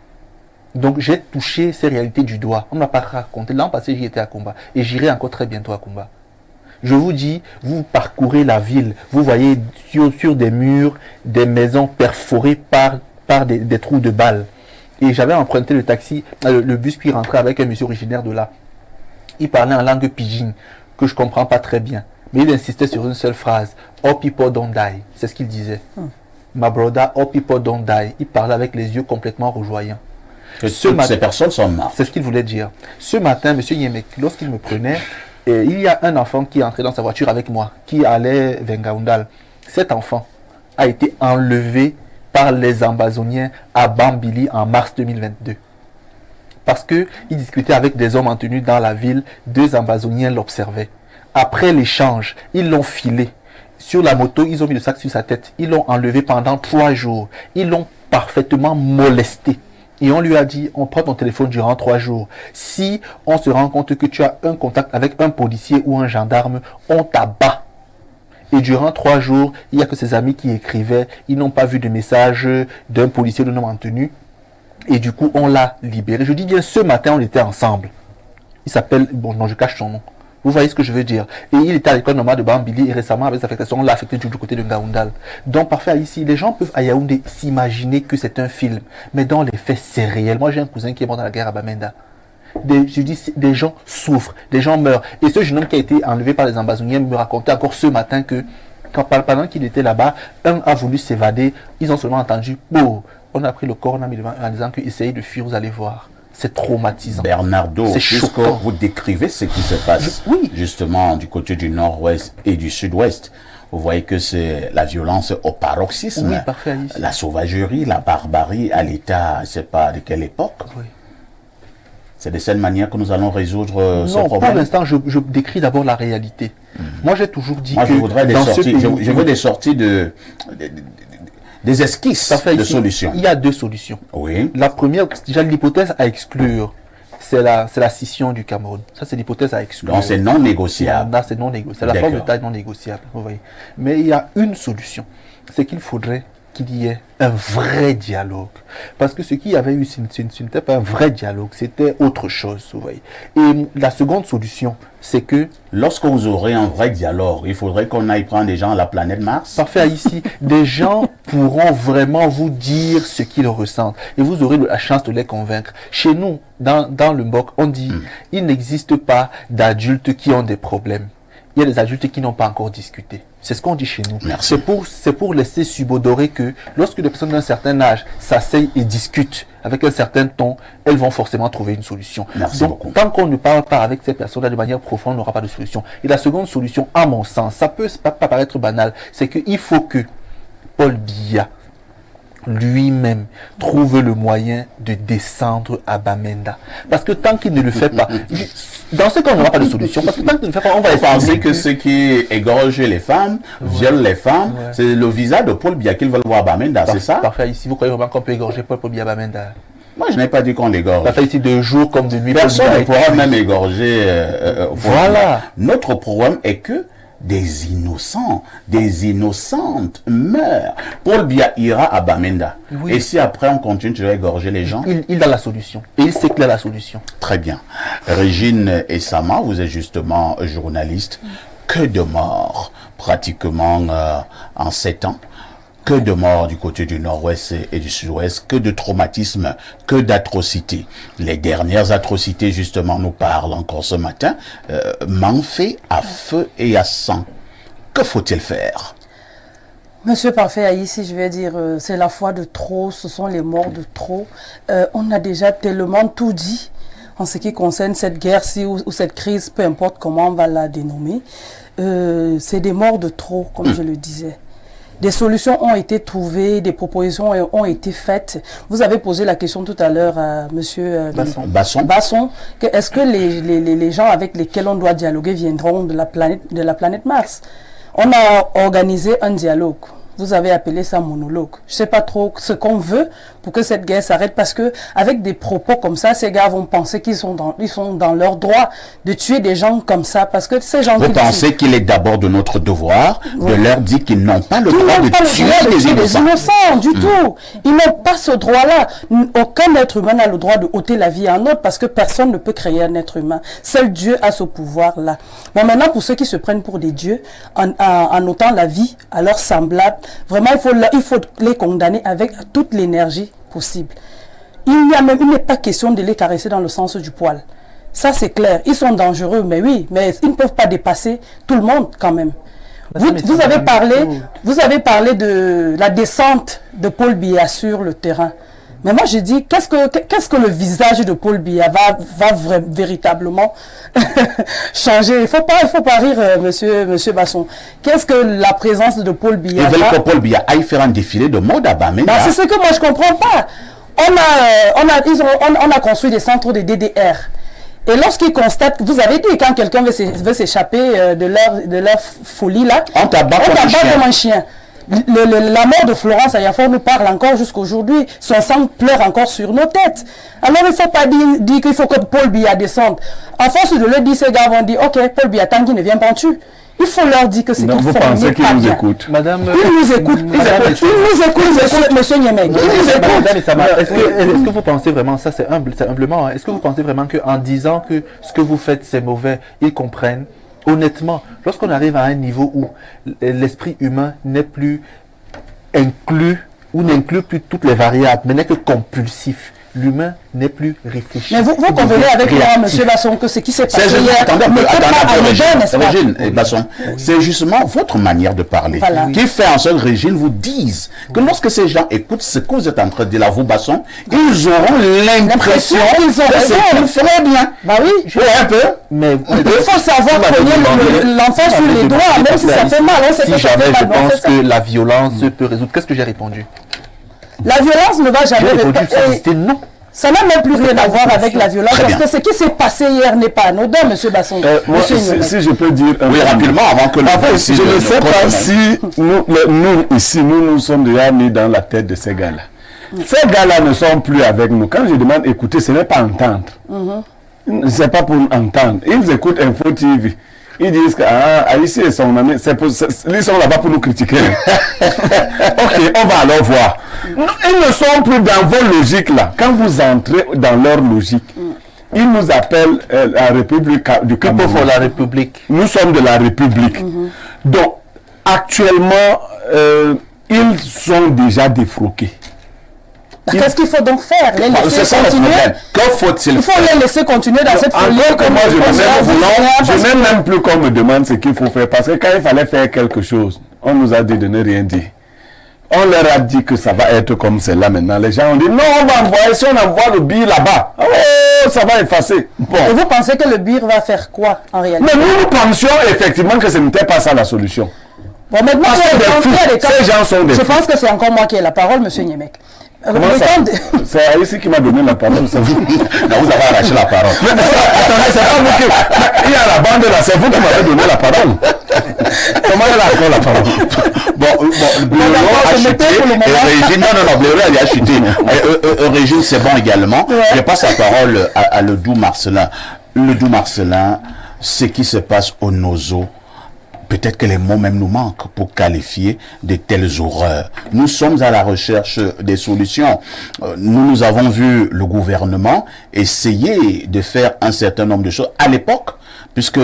Donc j'ai touché ces réalités du doigt. On ne m'a pas raconté. L'an passé, j'y étais à Kumba. Et j'irai encore très bientôt à Kumba. Je vous dis, vous parcourez la ville. Vous voyez sur des murs, des maisons perforées par des trous de balles. Et j'avais emprunté le taxi, le bus qui rentrait avec un monsieur originaire de là. Il parlait en langue pidgin, que je ne comprends pas très bien. Mais il insistait sur une seule phrase. All people don't die. C'est ce qu'il disait. My brother, all people don't die. Il parlait avec les yeux complètement rougeoyants. Ces personnes sont mortes. C'est ce qu'il voulait dire. Ce matin, M. Yemek, lorsqu'il me prenait, il y a un enfant qui est entré dans sa voiture avec moi, qui allait vers Ngaoundal. Cet enfant a été enlevé par les ambazoniens à Bambili en mars 2022. Parce qu'il discutait avec des hommes en tenue dans la ville, deux ambazoniens l'observaient. Après l'échange, ils l'ont filé. Sur la moto, ils ont mis le sac sur sa tête. Ils l'ont enlevé pendant 3 jours. Ils l'ont parfaitement molesté. Et on lui a dit, on prend ton téléphone durant 3 jours. Si on se rend compte que tu as un contact avec un policier ou un gendarme, on t'abat. Et durant 3 jours, il n'y a que ses amis qui écrivaient. Ils n'ont pas vu de message d'un policier ou d'un homme en tenue. Et du coup, on l'a libéré. Je dis bien, ce matin, on était ensemble. Il s'appelle, bon, non, je cache son nom. Vous voyez ce que je veux dire. Et il était à l'école normale de Bambili et récemment avec l'affectation, on l'a affecté du côté de Ngaoundal. Donc parfait ici, les gens peuvent à Yaoundé s'imaginer que c'est un film. Mais dans les faits, c'est réel. Moi j'ai un cousin qui est mort dans la guerre à Bamenda. Je dis, des gens souffrent, des gens meurent. Et ce jeune homme qui a été enlevé par les ambazoniens me racontait encore ce matin que pendant qu'il était là-bas, un a voulu s'évader. Ils ont seulement entendu, oh, on a pris le corps, on a mis devant en disant que essayez de fuir, vous allez voir. C'est traumatisant. Bernardo, puisque choquant. vous décrivez ce qui se passe justement du côté du nord-ouest et du sud-ouest, vous voyez que c'est la violence au paroxysme, Oui, parfait, Alice. la sauvagerie, la barbarie à l'état, je ne sais pas de quelle époque. Oui. C'est de cette manière que nous allons résoudre ce Non, problème. pour l'instant, je décris d'abord la réalité. Moi, j'ai toujours dit Moi, que je voudrais des dans ce sorties, pays, je veux des sorties des esquisses parfait, de ici, solutions. il y a 2 solutions. Oui. La première, déjà l'hypothèse à exclure, c'est la scission du Cameroun. Ça, c'est l'hypothèse à exclure. Donc c'est non négociable. Là, c'est non négociable. C'est la forme de D'accord. taille non négociable. Vous voyez. Mais il y a une solution. C'est qu'il faudrait qu'il y ait un vrai dialogue. Parce que ce qu'il y avait eu, ce n'était pas un vrai dialogue, c'était autre chose. Vous voyez. Et la seconde solution, c'est que Lorsque vous aurez un vrai dialogue, il faudrait qu'on aille prendre des gens à la planète Mars. parfait ici, des gens pourront vraiment vous dire ce qu'ils ressentent et vous aurez la chance de les convaincre. Chez nous, dans le Mbok, on dit il n'existe pas d'adultes qui ont des problèmes. Il y a des adultes qui n'ont pas encore discuté. C'est ce qu'on dit chez nous. Merci. C'est pour laisser subodorer que lorsque les personnes d'un certain âge s'asseyent et discutent avec un certain ton, elles vont forcément trouver une solution. Merci Donc, beaucoup. tant qu'on ne parle pas avec ces personnes-là de manière profonde, on n'aura pas de solution. Et la seconde solution, à mon sens, ça peut pas paraître banal, c'est qu'il faut que Paul Biya lui-même trouve le moyen de descendre à Bamenda. Parce que tant qu'il ne le fait pas, dans ce cas, on n'aura pas de solution. Parce que tant qu'il ne le fait pas, on va penser que ceux qui égorgent les femmes, violent les femmes, c'est le visa de Paul Biya qu'ils veulent voir à Bamenda, c'est ça? Parfait. Ici, vous croyez vraiment qu'on peut égorger Paul Biya à Bamenda? Moi, je n'ai pas dit qu'on l'égorge. Parfait, ici, de jour comme de nuit. Personne ne pourra même égorger. Voilà. Notre problème est que des innocents, des innocentes meurent. Paul Biya ira à Bamenda. Oui. Et si après on continue de égorger les gens? Il a la solution. Et il sait qu'il a la solution. Très bien. Régine Essama, vous êtes justement journaliste. Que de morts, pratiquement en 7 ans. Que de morts du côté du nord-ouest et du sud-ouest, que de traumatismes, que d'atrocités. Les dernières atrocités, justement, nous parlent encore ce matin. Manfait à feu et à sang. Que faut-il faire? Monsieur Parfait, ici, je vais dire, c'est la foi de trop, ce sont les morts de trop. On a déjà tellement tout dit en ce qui concerne cette guerre-ci ou cette crise, peu importe comment on va la dénommer. C'est des morts de trop, comme je le disais. Des solutions ont été trouvées, des propositions ont été faites. Vous avez posé la question tout à l'heure à monsieur Basson. Est-ce que les gens avec lesquels on doit dialoguer viendront de la planète Mars? On a organisé un dialogue. Vous avez appelé ça monologue. Je ne sais pas trop ce qu'on veut pour que cette guerre s'arrête, parce que avec des propos comme ça, ces gars vont penser qu'ils sont dans leur droit de tuer des gens comme ça, parce que ces gens... Vous pensez qu'il est d'abord de notre devoir de leur dire qu'ils n'ont pas le droit de tuer des innocents du tout. Ils n'ont pas ce droit-là. Aucun être humain n'a le droit de ôter la vie à un autre, parce que personne ne peut créer un être humain. Seul Dieu a ce pouvoir-là. Bon, maintenant, pour ceux qui se prennent pour des dieux, en ôtant la vie à leurs semblables, vraiment, il faut les condamner avec toute l'énergie possible. Il n'est pas question de les caresser dans le sens du poil. Ça, c'est clair. Ils sont dangereux, mais oui, mais ils ne peuvent pas dépasser tout le monde quand même. Vous avez parlé de la descente de Paul Biya sur le terrain. Mais moi, je dis, qu'est-ce que le visage de Paul Biya va véritablement changer? Il faut pas rire, monsieur Basson. Qu'est-ce que la présence de Paul Biya... Ils veulent que Paul Biya aille faire un défilé de mode à Bamenda. C'est ce que moi, je comprends pas. On a construit des centres de DDR. Et lorsqu'ils constatent, vous avez dit, quand quelqu'un veut s'échapper de leur folie là, on tabac comme un chien. La mort de Florence Ayafor nous parle encore jusqu'aujourd'hui. Son sang pleure encore sur nos têtes. Alors il ne faut pas dire qu'il faut que Paul Biya descende. À force de le dire, ces gars vont dire, ok, Paul Biya, tant qu'il ne vient pas en tue. Il faut leur dire que c'est qu'ils font. Vous pensez qu'ils nous écoutent? Madame, ils nous écoutent. Ils nous écoutent, monsieur Niemeg. Est-ce que vous pensez vraiment, ça c'est humblement, est-ce que vous pensez vraiment qu'en disant que ce que vous faites c'est mauvais, ils comprennent? Honnêtement, lorsqu'on arrive à un niveau où l'esprit humain n'est plus inclus ou n'inclut plus toutes les variables, mais n'est que compulsif, l'humain n'est plus réfléchi. Mais vous convenez avec moi, monsieur Basson, que ce qui s'est passé hier, Régine et Basson, c'est justement votre manière de parler qui fait en sorte que Régine vous dise que lorsque ces gens écoutent ce que vous êtes en train de dire là, vous Basson, ils auront l'impression qu'ils feraient bien. Bah oui. Un peu. Mais il faut savoir cogner l'enfant sur les doigts, même si ça fait mal. Si jamais je pense que la violence peut résoudre, qu'est-ce que j'ai répondu? La violence ne va jamais résoudre. Non. Ça n'a même plus rien à voir avec la violence, parce que ce qui s'est passé hier n'est pas anodin, monsieur Basson. Si je peux dire... Oui, rapidement, avant que je ne sais pas si nous, ici, nous sommes déjà mis dans la tête de ces gars-là. Ces gars-là ne sont plus avec nous. Quand je demande écouter, ce n'est pas entendre. Ce n'est pas pour entendre. Ils écoutent Info TV. Ils disent que Haïti et son ami, ils sont là-bas pour nous critiquer. Ok, on va alors voir. Ils ne sont plus dans vos logiques là. Quand vous entrez dans leur logique, ils nous appellent la République du Cameroun. Pour la République. Nous sommes de la République. Donc, actuellement, ils sont déjà défroqués. Qu'est-ce qu'il faut donc faire? Les laisser continuer? Que faut-il faire? Il faut les laisser continuer dans cette folie. Je n'ai même plus qu'on me demande ce qu'il faut faire. Parce que quand il fallait faire quelque chose, on nous a dit de ne rien dire. On leur a dit que ça va être comme c'est là maintenant. Les gens ont dit non, on va envoyer, si on envoie le BIR là-bas, oh, ça va effacer. Bon. Et vous pensez que le BIR va faire quoi en réalité? Mais nous pensions effectivement que ce n'était pas ça la solution. Bon, maintenant, ces gens sont des je fous. pense que c'est encore moi qui ai la parole, monsieur Niemek. C'est ici qui m'a donné la parole, c'est vous. Non, vous avez arraché la parole. Attendez, c'est pas vous qui... Il y a la bande là, c'est vous qui m'avez donné la parole. Comment elle a encore la parole? Blaireau a chuté. Régine, non, Blaireau a chuté. Régine, c'est bon également. Je passe la parole à Ledoux Marcelin. Ledoux Marcelin, ce qui se passe au Nozo, peut-être que les mots même nous manquent pour qualifier de telles horreurs. Nous sommes à la recherche des solutions. Nous avons vu le gouvernement essayer de faire un certain nombre de choses à l'époque, puisque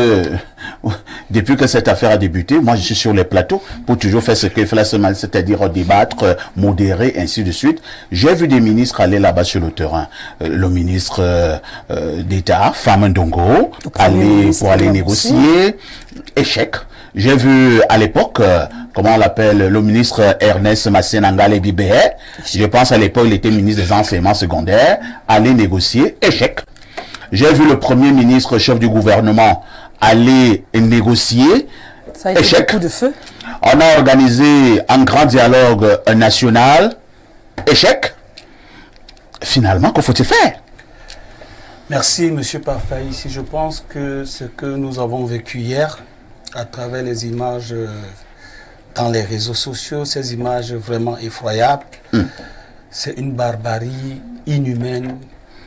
depuis que cette affaire a débuté, moi je suis sur les plateaux pour toujours faire ce qu'il fait la semaine, c'est-à-dire débattre, modérer, ainsi de suite. J'ai vu des ministres aller là-bas sur le terrain. Le ministre d'État, Fama Ndongo, pour aller négocier. Échec. J'ai vu à l'époque, comment on l'appelle, le ministre Ernest Massenangale Bibé, je pense à l'époque il était ministre des enseignements secondaires, aller négocier, échec. J'ai vu le premier ministre, chef du gouvernement, aller négocier, ça a été échec. beaucoup de feu. On a organisé un grand dialogue national, échec. Finalement, que faut-il faire? Merci, M. Parfait. Ici, je pense que ce que nous avons vécu hier, à travers les images dans les réseaux sociaux, ces images vraiment effroyables, c'est une barbarie inhumaine,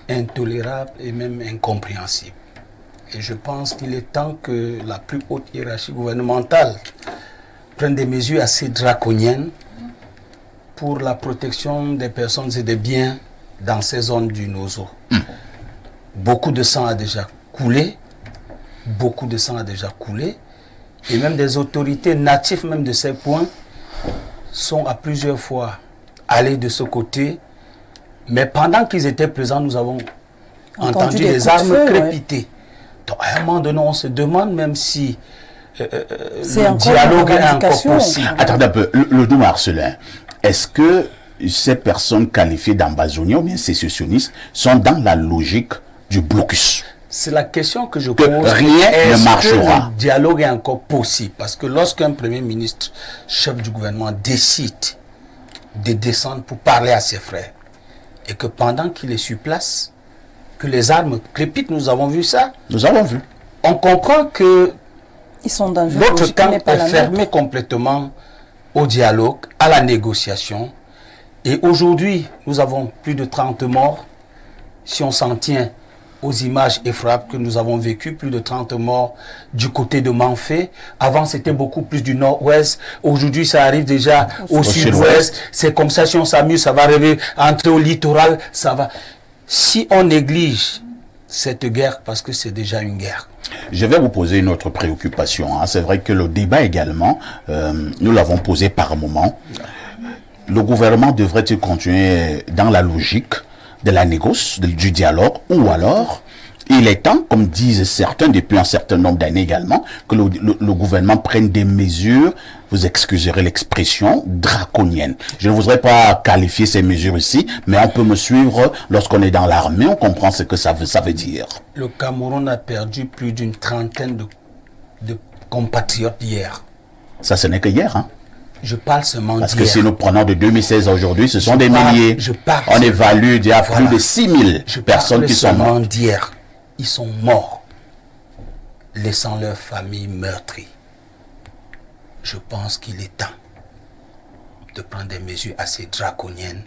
intolérable et même incompréhensible. Et je pense qu'il est temps que la plus haute hiérarchie gouvernementale prenne des mesures assez draconiennes pour la protection des personnes et des biens dans ces zones du Nozo. Beaucoup de sang a déjà coulé, beaucoup de sang a déjà coulé, et même des autorités natives même de ces points sont à plusieurs fois allées de ce côté, mais pendant qu'ils étaient présents, nous avons entendu des armes crépiter. Donc, à un moment donné, on se demande même si le dialogue est encore possible. Attendez un peu, Ledoux Marcelin, est-ce que ces personnes qualifiées d'ambazoniens ou bien sécessionnistes sont dans la logique du blocus? C'est la question que je pose. Rien ne marchera. Le dialogue est encore possible? Parce que lorsqu'un premier ministre, chef du gouvernement, décide de descendre pour parler à ses frères, et que pendant qu'il est sur place, que les armes crépitent, nous avons vu ça. Nous avons vu. On comprend que ils sont dans l'autre camp est fermé complètement au dialogue, à la négociation. Et aujourd'hui, nous avons plus de 30 morts. Si on s'en tient aux images effrayables que nous avons vécues, plus de 30 morts du côté de Manfé. Avant, c'était beaucoup plus du nord-ouest. Aujourd'hui, ça arrive déjà au sud-ouest. C'est comme ça, si on s'amuse, ça va arriver entrer au littoral. Ça va. Si on néglige cette guerre, parce que c'est déjà une guerre. Je vais vous poser une autre préoccupation. Hein. C'est vrai que le débat également, nous l'avons posé par moment. Le gouvernement devrait-il continuer dans la logique de la négoce, du dialogue, ou alors il est temps, comme disent certains depuis un certain nombre d'années également, que le gouvernement prenne des mesures, vous excuserez l'expression, draconiennes. Je ne voudrais pas qualifier ces mesures ici, mais on peut me suivre lorsqu'on est dans l'armée, on comprend ce que ça veut dire. Le Cameroun a perdu plus d'une trentaine de compatriotes hier. Ça, ce n'est que hier, hein? Je parle seulement d'hier. Parce que si nous prenons de 2016 à aujourd'hui, ce sont des milliers. On évalue il y a plus de 6000 personnes qui sont mortes. D'hier. Ils sont morts, laissant leur famille meurtrie. Je pense qu'il est temps de prendre des mesures assez draconiennes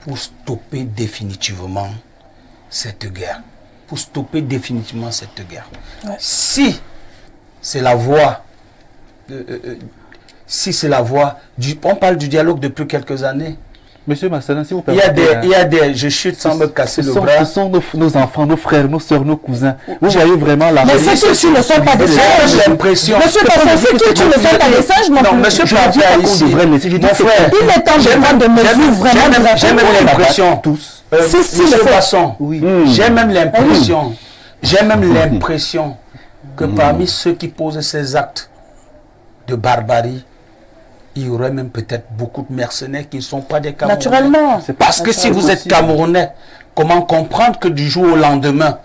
pour stopper définitivement cette guerre. Pour stopper définitivement cette guerre. Ouais. Si c'est la voie... si c'est la voie du... On parle du dialogue depuis quelques années. Monsieur Marcelin, si vous permettez... Il y a des... Je chute sans me casser le bras. Ce sont nos enfants, nos frères, nos soeurs, nos cousins. Vous voyez vraiment la... Mais ceux qui ne sont pas des sages, j'ai l'impression... Monsieur Pascal, ceux qui ne sont pas des sages, non, monsieur Pascal, ici, mon frère, il est temps de prendre des mesures vraiment... J'ai même l'impression... Tous. Monsieur Basson, j'ai même l'impression que parmi ceux qui posent ces actes de barbarie, il y aurait même peut-être beaucoup de mercenaires qui ne sont pas des Camerounais. Naturellement. Parce que si vous êtes Camerounais, comment comprendre que du jour au lendemain,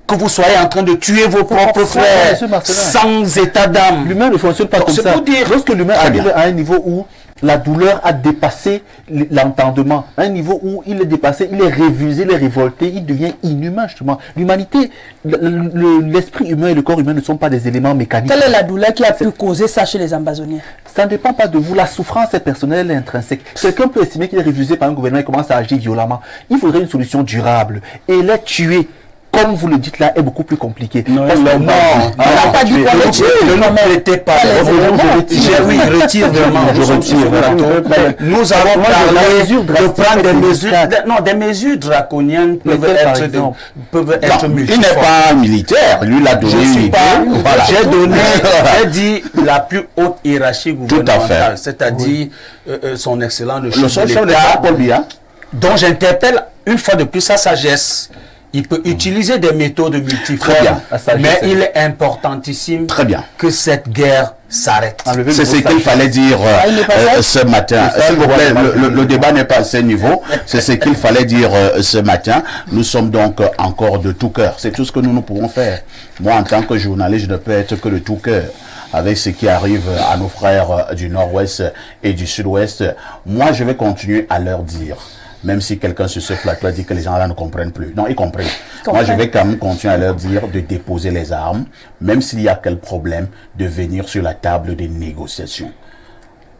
que vous soyez en train de tuer vos propres frères sans état d'âme. L'humain ne fonctionne pas comme ça. Lorsque l'humain arrive à un niveau où la douleur a dépassé l'entendement, à un niveau où il est dépassé, il est révulsé, il est révolté, il devient inhumain justement. L'humanité, l'esprit humain et le corps humain ne sont pas des éléments mécaniques. Quelle est la douleur qui a pu causer ça chez les Amazoniens? Ça ne dépend pas de vous, la souffrance est personnelle et intrinsèque. Quelqu'un peut estimer qu'il est révulsé par un gouvernement et commence à agir violemment. Il faudrait une solution durable. Et les tuer, comme vous le dites là, est beaucoup plus compliqué. Non, on n'a pas dit qu'on les tue. Ne nous mettez pas. Oui, retire vraiment. Nous avons parlé de prendre des mesures. Non, des mesures draconiennes peuvent être multiformes. Il n'est pas militaire, lui l'a donné. Je suis pas. J'ai dit la plus haute hiérarchie gouvernementale, c'est-à-dire son excellent le chef de l'État, dont j'interpelle une fois de plus sa sagesse. Il peut utiliser des méthodes multiformes, mais il est importantissime que cette guerre s'arrête. C'est ce qu'il fallait dire ce matin. S'il vous plaît, le débat n'est pas à ce niveau. C'est ce qu'il fallait dire ce matin. Nous sommes donc encore de tout cœur. C'est tout ce que nous pouvons faire. Moi, en tant que journaliste, je ne peux être que de tout cœur avec ce qui arrive à nos frères du Nord-Ouest et du Sud-Ouest. Moi, je vais continuer à leur dire. Même si quelqu'un sur ce plateau dit que les gens là ne comprennent plus. Non, ils comprennent. Moi, je vais quand même continuer à leur dire de déposer les armes, même s'il y a quel problème, de venir sur la table des négociations.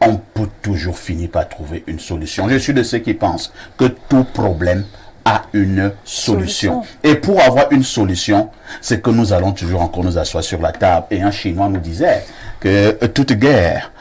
On peut toujours finir par trouver une solution. Je suis de ceux qui pensent que tout problème a une solution. Et pour avoir une solution, c'est que nous allons toujours encore nous asseoir sur la table. Et un Chinois nous disait que toute guerre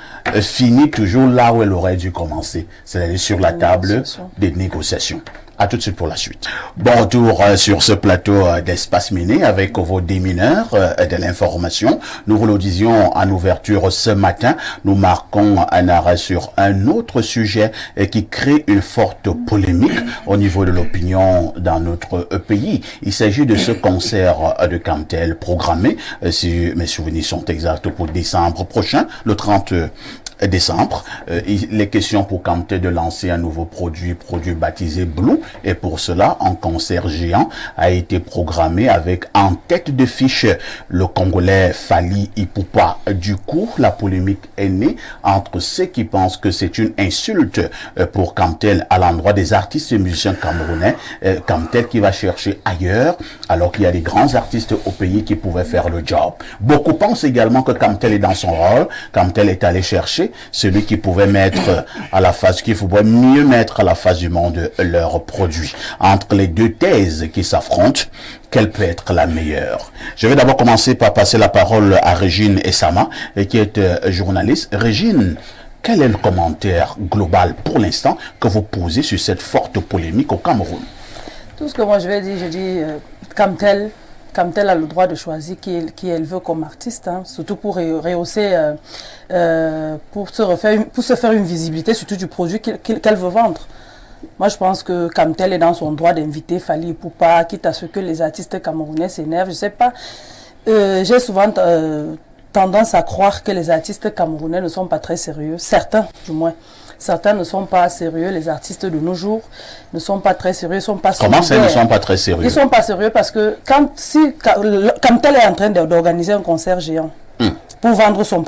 finit toujours là où elle aurait dû commencer, c'est-à-dire sur la table des négociations. À tout de suite pour la suite. Bon retour sur ce plateau d'Espace Miné avec vos démineurs de l'information. Nous vous le disions en ouverture ce matin, nous marquons un arrêt sur un autre sujet qui crée une forte polémique au niveau de l'opinion dans notre pays. Il s'agit de ce concert de Camtel programmé, si mes souvenirs sont exacts, pour décembre prochain, le 30 décembre. Il est question pour Camtel de lancer un nouveau produit baptisé Blue, et pour cela, un concert géant a été programmé avec en tête de fiche le Congolais Fally Ipupa. Du coup, la polémique est née entre ceux qui pensent que c'est une insulte pour Camtel à l'endroit des artistes et musiciens camerounais, Camtel qui va chercher ailleurs alors qu'il y a des grands artistes au pays qui pouvaient faire le job. Beaucoup pensent également que Camtel est dans son rôle, Camtel est allé chercher celui qui pouvait mettre à la face, qu'il faudrait mieux mettre à la face du monde leurs produits. Entre les deux thèses qui s'affrontent, quelle peut être la meilleure? Je vais d'abord commencer par passer la parole à Régine Essama, qui est journaliste. Régine, quel est le commentaire global pour l'instant que vous posez sur cette forte polémique au Cameroun? Tout ce que moi je vais dire, je dis Camtel a le droit de choisir qui elle veut comme artiste, hein, surtout pour rehausser, pour se faire une visibilité, surtout du produit qu'elle veut vendre. Moi, je pense que Camtel est dans son droit d'inviter Fally Ipupa, quitte à ce que les artistes camerounais s'énervent. Je sais pas, j'ai souvent tendance à croire que les artistes camerounais ne sont pas très sérieux, certains du moins. Certains ne sont pas sérieux, les artistes de nos jours ne sont pas très sérieux, ne sont pas solidaires. Comment ça, ils ne sont pas très sérieux? Ils ne sont pas sérieux parce que Camtel est en train d'organiser un concert géant pour vendre son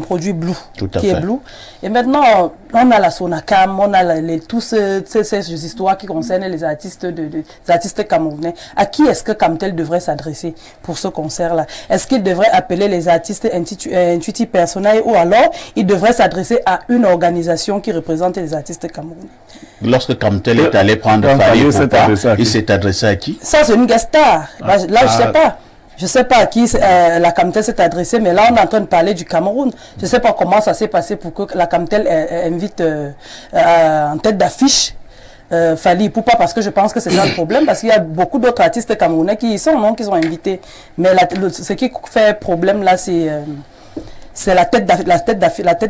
produit Blue, qui est Blue. Et maintenant, on a la Sonacam, on a toutes ces histoires qui concernent les artistes camerounais. À qui est-ce que Camtel devrait s'adresser pour ce concert-là? Est-ce qu'il devrait appeler les artistes intuitifs personnels ou alors il devrait s'adresser à une organisation qui représente les artistes camerounais? Lorsque Camtel est allé prendre Fally Ipupa, il s'est adressé à qui? Ça, c'est une guest star. Là, je ne sais pas. Je ne sais pas à qui la Camtel s'est adressée, mais là, on est en train de parler du Cameroun. Je ne sais pas comment ça s'est passé pour que la Camtel invite en tête d'affiche Fally Ipupa, parce que je pense que c'est ça le problème, parce qu'il y a beaucoup d'autres artistes camerounais qui y sont, non, qui sont invités. Mais ce qui fait problème là, c'est la tête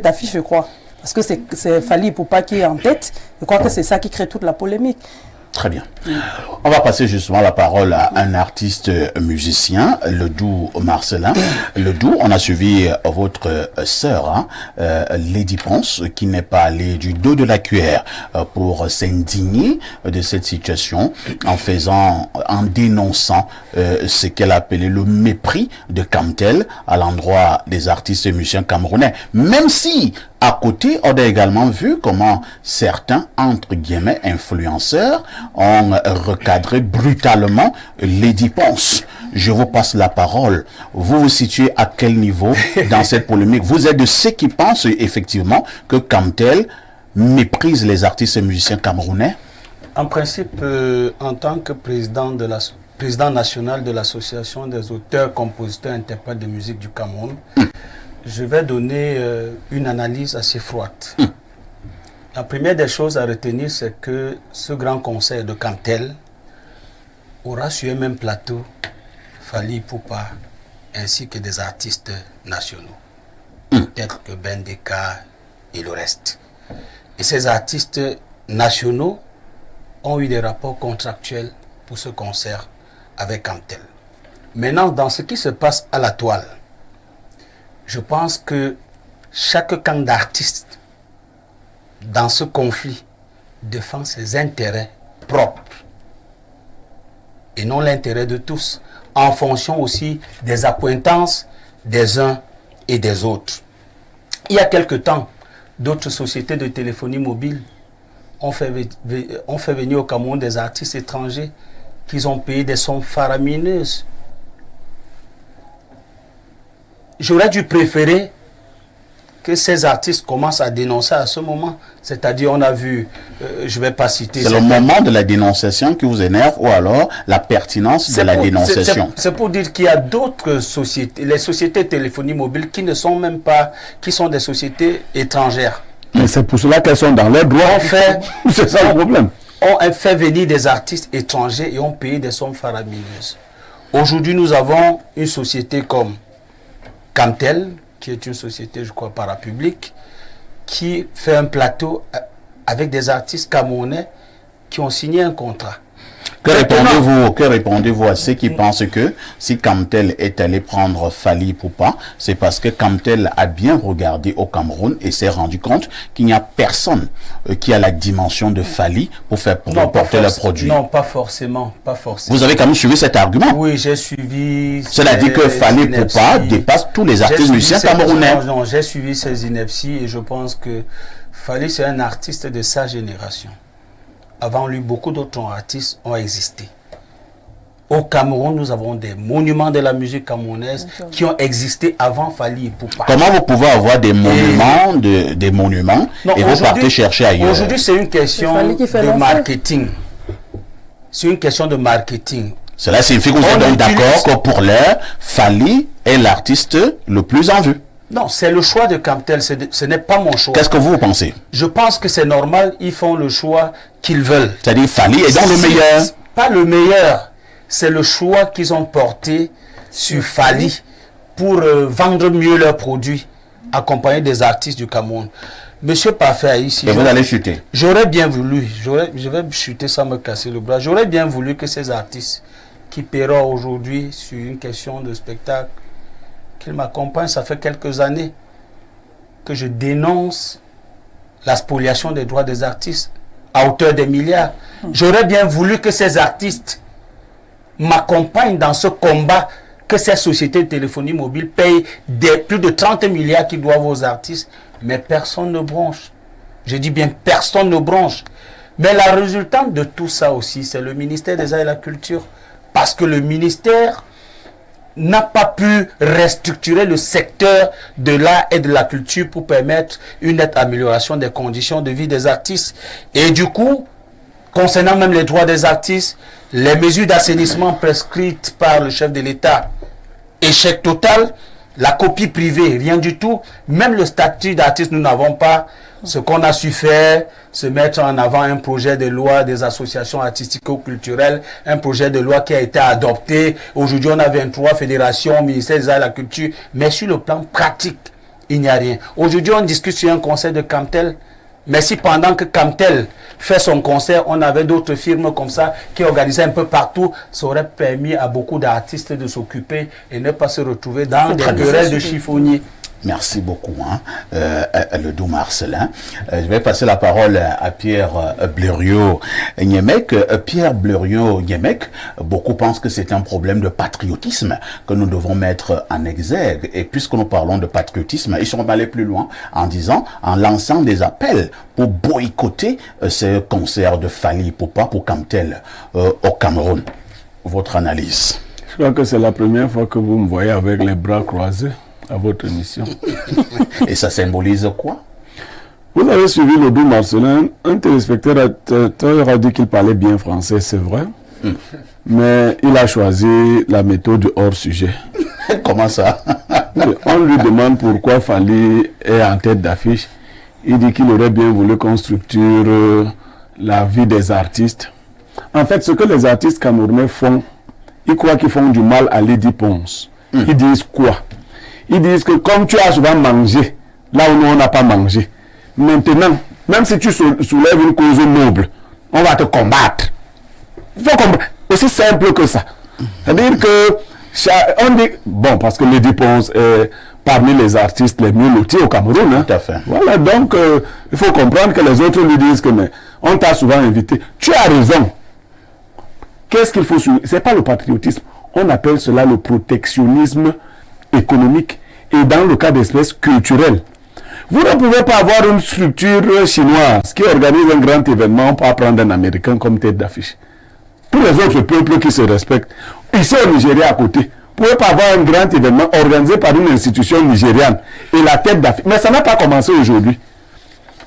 d'affiche, je crois. Parce que c'est Fally Ipupa qui est en tête. Je crois que c'est ça qui crée toute la polémique. Très bien. On va passer justement la parole à un artiste musicien, Ledoux Marcelin. Ledoux, on a suivi votre sœur, hein, Lady Ponce, qui n'est pas allée du dos de la cuillère pour s'indigner de cette situation en dénonçant ce qu'elle a appelé le mépris de Camtel à l'endroit des artistes musiciens camerounais. Même si, à côté, on a également vu comment certains, entre guillemets, influenceurs ont recadré brutalement Lady Ponce. Je vous passe la parole. Vous vous situez à quel niveau dans cette polémique? Vous êtes de ceux qui pensent effectivement que Camtel méprise les artistes et musiciens camerounais? En principe, en tant que président national de l'association des auteurs, compositeurs, interprètes de musique du Cameroun, je vais donner une analyse assez froide. La première des choses à retenir, c'est que ce grand concert de Camtel aura sur un même plateau Fally Ipupa ainsi que des artistes nationaux, peut-être que Bendeka et le reste. Et ces artistes nationaux ont eu des rapports contractuels pour ce concert avec Camtel. Maintenant, dans ce qui se passe à la toile, je pense que chaque camp d'artistes dans ce conflit défend ses intérêts propres et non l'intérêt de tous, en fonction aussi des accointances des uns et des autres. Il y a quelque temps, d'autres sociétés de téléphonie mobile ont fait venir au Cameroun des artistes étrangers qu'ils ont payé des sommes faramineuses. J'aurais dû préférer que ces artistes commencent à dénoncer à ce moment. C'est-à-dire, on a vu, je ne vais pas citer... C'est le moment de la dénonciation qui vous énerve ou alors la pertinence de la dénonciation? C'est pour dire qu'il y a d'autres sociétés, les sociétés de téléphonie mobile qui ne sont même pas, qui sont des sociétés étrangères. Mais c'est pour cela qu'elles sont dans leurs droits. C'est ça le problème. On fait venir des artistes étrangers et ont payé des sommes faramineuses. Aujourd'hui, nous avons une société comme Camtel, qui est une société, je crois, parapublique, qui fait un plateau avec des artistes camerounais qui ont signé un contrat. Que répondez-vous à ceux qui pensent que si Camtel est allé prendre Fally Ipupa, c'est parce que Camtel a bien regardé au Cameroun et s'est rendu compte qu'il n'y a personne qui a la dimension de Fally pour faire porter le produit? Non, pas forcément, pas forcément. Vous avez quand même suivi cet argument? Oui, j'ai suivi. Cela dit que Fally Ipupa dépasse tous les artistes musiciens camerounais. Non, j'ai suivi ces inepties et je pense que Fally, c'est un artiste de sa génération. Avant lui, beaucoup d'autres artistes ont existé. Au Cameroun, nous avons des monuments de la musique camerounaise qui ont existé avant Fally Ipupa. Comment vous pouvez avoir des monuments, non, et vous partez chercher ailleurs? Aujourd'hui, c'est une question de marketing. C'est une question de marketing. Cela signifie que vous êtes d'accord que pour l'heure, Fally est l'artiste le plus en vue? Non, c'est le choix de Camtel, ce n'est pas mon choix. Qu'est-ce que vous pensez? Je pense que c'est normal, ils font le choix qu'ils veulent. C'est-à-dire Fally est dans le meilleur? Pas le meilleur, c'est le choix qu'ils ont porté sur Fally pour vendre mieux leurs produits, accompagner des artistes du Cameroun. Monsieur Parfait, ici... Et vous allez chuter? J'aurais bien voulu, je vais chuter sans me casser le bras, j'aurais bien voulu que ces artistes qui paieront aujourd'hui sur une question de spectacle, qu'il m'accompagne. Ça fait quelques années que je dénonce la spoliation des droits des artistes à hauteur des milliards. J'aurais bien voulu que ces artistes m'accompagnent dans ce combat, que ces sociétés de téléphonie mobile payent plus de 30 milliards qu'ils doivent aux artistes, mais personne ne bronche. Je dis bien personne ne bronche. Mais la résultante de tout ça aussi, c'est le ministère des Arts et de la Culture. Parce que le ministère n'a pas pu restructurer le secteur de l'art et de la culture pour permettre une nette amélioration des conditions de vie des artistes. Et du coup, concernant même les droits des artistes, les mesures d'assainissement prescrites par le chef de l'État, échec total, la copie privée, rien du tout. Même le statut d'artiste, nous n'avons pas. Ce qu'on a su faire, se mettre en avant un projet de loi des associations artistico-culturelles, un projet de loi qui a été adopté. Aujourd'hui, on a 23 fédérations, ministère des Arts et de la Culture, mais sur le plan pratique, il n'y a rien. Aujourd'hui, on discute sur un conseil de Camtel. Mais si pendant que Camtel fait son concert, on avait d'autres firmes comme ça qui organisaient un peu partout, ça aurait permis à beaucoup d'artistes de s'occuper et ne pas se retrouver dans des querelles de chiffonniers. Merci beaucoup, le doux Marcelin. Je vais passer la parole à Pierre Blériot-Niémec. Pierre Blériot-Niémec, beaucoup pensent que c'est un problème de patriotisme que nous devons mettre en exergue. Et puisque nous parlons de patriotisme, ils sont allés plus loin en disant, en lançant des appels pour boycotter ce concert de Fally Ipupa pour Camtel au Cameroun. Votre analyse? Je crois que c'est la première fois que vous me voyez avec les bras croisés à votre émission. Et ça symbolise quoi? Vous avez suivi le doux Marcelin. Un téléspectateur a dit qu'il parlait bien français, c'est vrai. Mais il a choisi la méthode hors sujet. Comment ça? On lui demande pourquoi Fally est en tête d'affiche. Il dit qu'il aurait bien voulu qu'on structure la vie des artistes. En fait, ce que les artistes camerounais font, ils croient qu'ils font du mal à Lady Ponce. Ils disent quoi? Ils disent que comme tu as souvent mangé, là où nous on n'a pas mangé, maintenant, même si tu soulèves une cause noble, on va te combattre. Il faut comprendre. Aussi simple que ça. C'est-à-dire que, on dit, bon, parce que Lady Ponce est parmi les artistes les mieux lotis au Cameroun. Hein. Tout à fait. Voilà, donc il faut comprendre que les autres lui disent que mais, on t'a souvent invité. Tu as raison. Qu'est-ce qu'il faut suivre? Ce n'est pas le patriotisme. On appelle cela le protectionnisme économique et dans le cas d'espèces culturelles. Vous ne pouvez pas avoir une structure chinoise qui organise un grand événement pour prendre un Américain comme tête d'affiche. Tous les autres peuples qui se respectent, ici au Nigeria à côté, vous ne pouvez pas avoir un grand événement organisé par une institution nigériane et la tête d'affiche. Mais ça n'a pas commencé aujourd'hui.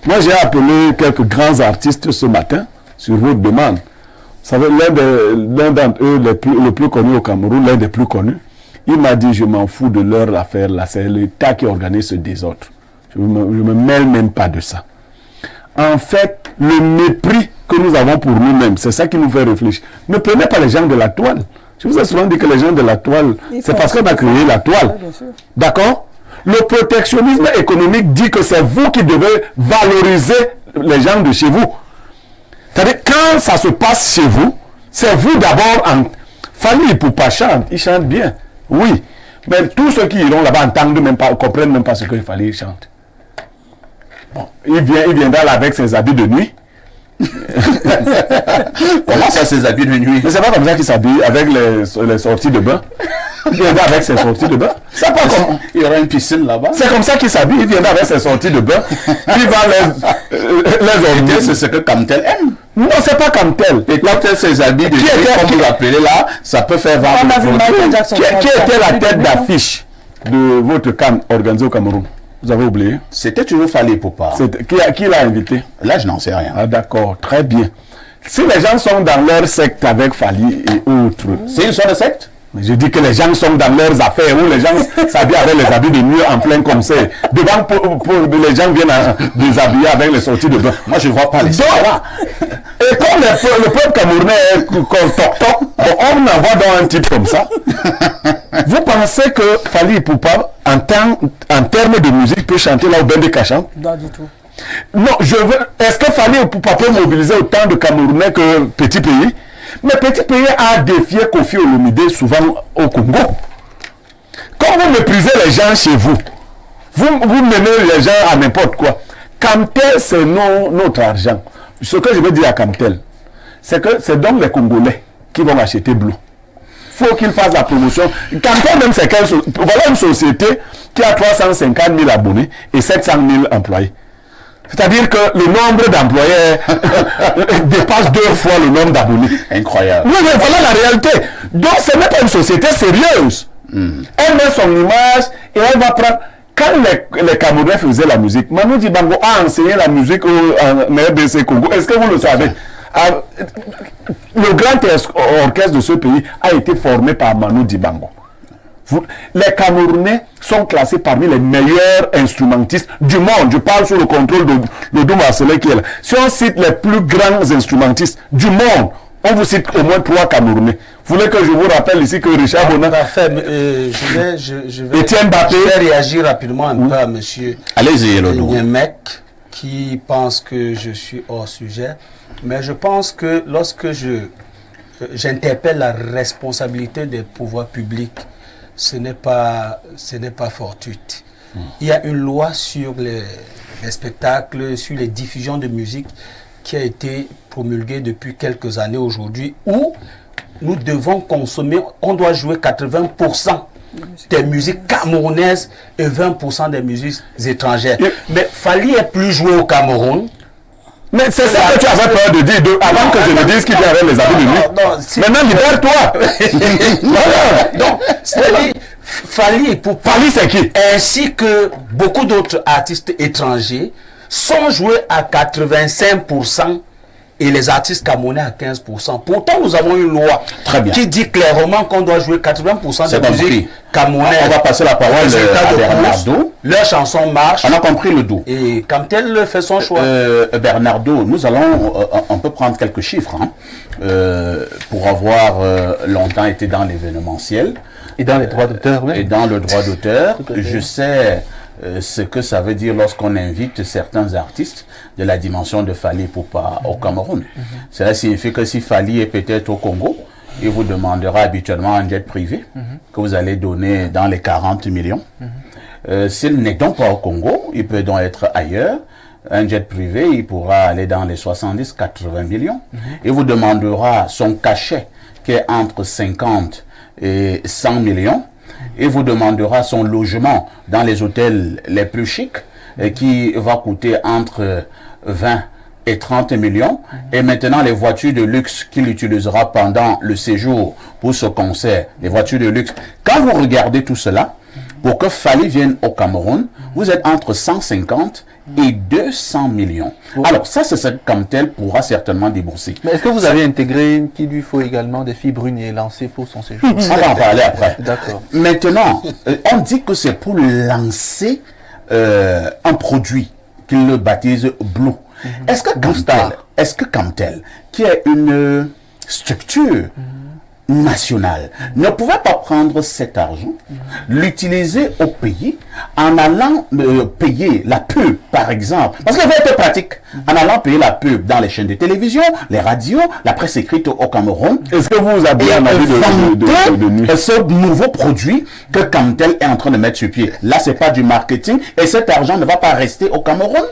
Moi j'ai appelé quelques grands artistes ce matin sur votre demande. Vous savez, l'un d'entre eux, le plus connu au Cameroun, l'un des plus connus, il m'a dit, je m'en fous de leur affaire, là, c'est l'État qui organise ce désordre. Je ne me mêle même pas de ça. En fait, le mépris que nous avons pour nous-mêmes, c'est ça qui nous fait réfléchir. Ne prenez pas les gens de la toile. Je vous ai souvent dit que les gens de la toile, c'est parce qu'on a créé la toile. D'accord? Le protectionnisme économique dit que c'est vous qui devez valoriser les gens de chez vous. C'est-à-dire, quand ça se passe chez vous, c'est vous d'abord en... Fally Ipupa chante, il chante bien. Oui, mais tous ceux qui iront là-bas entendent même pas, comprennent même pas ce qu'il fallait chanter. Bon, il viendra là avec ses habits de nuit. Comment ça, ses habits de nuit? Mais c'est pas comme ça qu'il s'habille avec les sorties de bain. Il viendra avec ses sorties de bain. C'est pas comme... Il y aura une piscine là-bas. C'est comme ça qu'il s'habille. Il viendra avec ses sorties de bain. Il va les organiser. C'est ce que Camtel aime. Non, c'est pas Camtel. Et Camtel, ses habits de nuit, comme vous l'appelez là, ça peut faire vendre. Qui était la tête d'affiche de votre CAN organisé au Cameroun? Vous avez oublié? C'était toujours Fally Ipupa. Qui l'a invité? Là, je n'en sais rien. Ah d'accord, très bien. Si les gens sont dans leur secte avec Fally et autres... C'est une sorte de secte? Mais je dis que les gens sont dans leurs affaires, où les gens s'habillent avec les habits de nuit en plein concert. Devant, les gens viennent déshabiller avec les sorties de bain. Moi, je ne vois pas les là. Et comme le peuple camerounais est comme toc-toc, on envoie dans un type comme ça. Vous pensez que Fally Ipupa, en termes de musique, peut chanter là où Bendeka chante? Non, du tout. Non, est-ce que Fally Ipupa peut mobiliser autant de Camerounais que Petit Pays? Mais Petit Pays a défié Kofi Olomide souvent au Congo. Quand vous méprisez les gens chez vous, vous menez les gens à n'importe quoi. Camtel, c'est notre argent. Ce que je veux dire à Camtel, c'est que c'est donc les Congolais qui vont acheter Blue. Il faut qu'ils fassent la promotion. Camtel même, c'est voilà une société qui a 350 000 abonnés et 700 000 employés. C'est-à-dire que le nombre d'employés dépasse 2 fois le nombre d'abonnés. Incroyable. Oui, mais voilà la réalité. Donc, ce n'est pas une société sérieuse. Elle met son image et elle va prendre... Quand les Camerounais faisaient la musique, Manu Dibango a enseigné la musique au RDC Congo. Est-ce que vous le savez? Le grand orchestre de ce pays a été formé par Manu Dibango. Les Camerounais sont classés parmi les meilleurs instrumentistes du monde. Je parle sous le contrôle de Dou Marcelin qui est là. Si on cite les plus grands instrumentistes du monde, on vous cite au moins 3 Camerounais. Vous voulez que je vous rappelle ici que Richard Bonin... Je vais Etienne Bappé... Je vais réagir rapidement un peu à monsieur... Allez-y, Elodou. Niémec, qui pensent que je suis hors sujet, mais je pense que lorsque j'interpelle la responsabilité des pouvoirs publics, ce n'est pas fortuite. Il y a une loi sur les spectacles, sur les diffusions de musique qui a été promulguée depuis quelques années aujourd'hui, où nous devons consommer, on doit jouer 80% des musiques camerounaises et 20% des musiques étrangères. Mais Fally est plus joué au Cameroun. Mais c'est ça que tu avais peur de dire avant que je ne dise qu'il y avait les habits de nuit. Maintenant, libère-toi. Voilà. Donc, c'est-à-dire, Fally c'est qui? Ainsi que beaucoup d'autres artistes étrangers sont joués à 85% et les artistes camerounais à 15%. Pourtant, nous avons une loi qui dit clairement qu'on doit jouer 80% de musique camerounaise. On va passer la parole à Bernardo. Leurs chansons marchent. On a compris le dos. Et Kamtel fait son choix. Bernardo, nous allons, on peut prendre quelques chiffres pour avoir longtemps été dans l'événementiel. Et dans les droits d'auteur. Et dans le droit d'auteur. Je sais ce que ça veut dire lorsqu'on invite certains artistes de la dimension de Fally Ipupa au Cameroun. Cela signifie que si Fally est peut-être au Congo, il vous demandera habituellement un jet privé que vous allez donner dans les 40 millions. S'il n'est donc pas au Congo, il peut donc être ailleurs. Un jet privé, il pourra aller dans les 70-80 millions. Il vous demandera son cachet qui est entre 50 et 100 millions. Il vous demandera son logement dans les hôtels les plus chics qui va coûter entre 20 et 30 millions. Et maintenant, les voitures de luxe qu'il utilisera pendant le séjour pour ce concert, les voitures de luxe. Quand vous regardez tout cela, pour que Fally vienne au Cameroun, vous êtes entre 150 et 200 millions. Alors, ça, c'est ce que Kamtel pourra certainement débourser. Mais est-ce que vous avez intégré qu'il lui faut également des filles brunes et élancées pour son séjour? On va en parler après. D'accord. Maintenant, on dit que c'est pour lancer un produit qu'il le baptise Blue. Est-ce que Kamtel, qui est une structure nationale, ne pouvait pas prendre cet argent, l'utiliser au pays, en allant payer la pub, par exemple, parce qu'il va être pratique, en allant payer la pub dans les chaînes de télévision, les radios, la presse écrite au Cameroun. Est-ce que vous avez un avis de nuit? Ce nouveau produit que Kamtel est en train de mettre sur pied. Là, c'est pas du marketing, et cet argent ne va pas rester au Cameroun.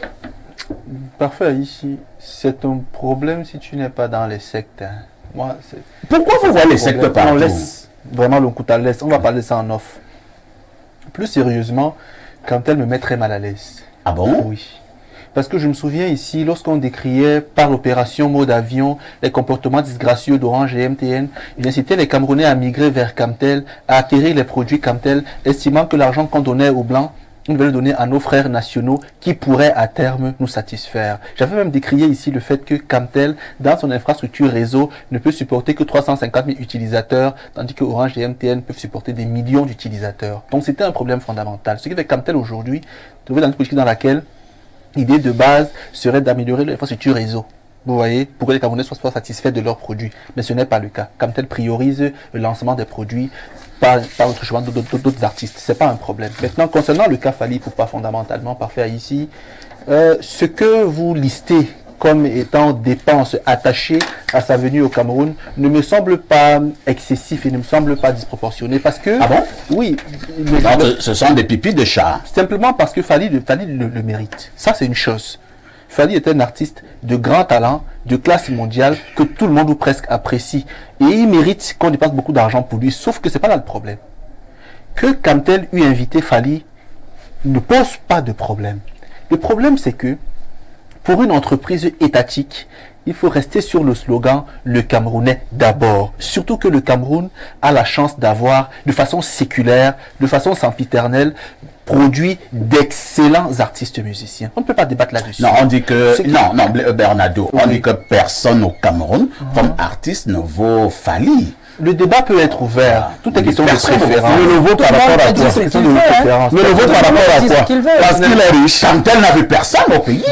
Parfait, ici, c'est un problème si tu n'es pas dans les sectes. Moi, pourquoi vous voyez les sectes partout? On laisse vraiment le coup à l'aise. On va parler ça en off. Plus sérieusement, Kamtel me met très mal à l'aise. Ah bon? Oui. Parce que je me souviens ici, lorsqu'on décriait par l'opération mode avion les comportements disgracieux d'Orange et MTN, il incitait les Camerounais à migrer vers Kamtel, à acquérir les produits Kamtel, estimant que l'argent qu'on donnait aux Blancs, on devait le donner à nos frères nationaux qui pourraient à terme nous satisfaire. J'avais même décrié ici le fait que Kamtel, dans son infrastructure réseau, ne peut supporter que 350 000 utilisateurs, tandis que Orange et MTN peuvent supporter des millions d'utilisateurs. Donc c'était un problème fondamental. Ce qui fait Kamtel aujourd'hui, trouver dans une politique dans laquelle l'idée de base serait d'améliorer l'infrastructure réseau. Vous voyez, pour que les Camerounais soient satisfaits de leurs produits. Mais ce n'est pas le cas. Kamtel priorise le lancement des produits par le choix d'autres artistes. Ce n'est pas un problème. Maintenant, concernant le cas Fally Ipupa, fondamentalement, parfait ici, ce que vous listez comme étant dépenses attachées à sa venue au Cameroun ne me semble pas excessif et ne me semble pas disproportionné parce que... Ah bon? Oui. Ce sont des pipis de chat. Simplement parce que Fally le mérite. Ça, c'est une chose. Fally est un artiste de grand talent, de classe mondiale, que tout le monde ou presque apprécie. Et il mérite qu'on dépense beaucoup d'argent pour lui, sauf que ce n'est pas là le problème. Que Kamtel eût invité Fally ne pose pas de problème. Le problème, c'est que pour une entreprise étatique, il faut rester sur le slogan « Le Camerounais d'abord ». Surtout que le Cameroun a la chance d'avoir, de façon séculaire, de façon sempiternelle, produit d'excellents artistes musiciens. On ne peut pas débattre là-dessus. Non, on dit que... Non, Bernardo, on dit que personne au Cameroun, comme artiste, ne vaut Fally. Le débat peut être ouvert. Tout est question de préférence. Le nouveau par rapport à quoi? Le nouveau par rapport à quoi? Parce qu'il est riche. Kamtel n'avait personne au pays.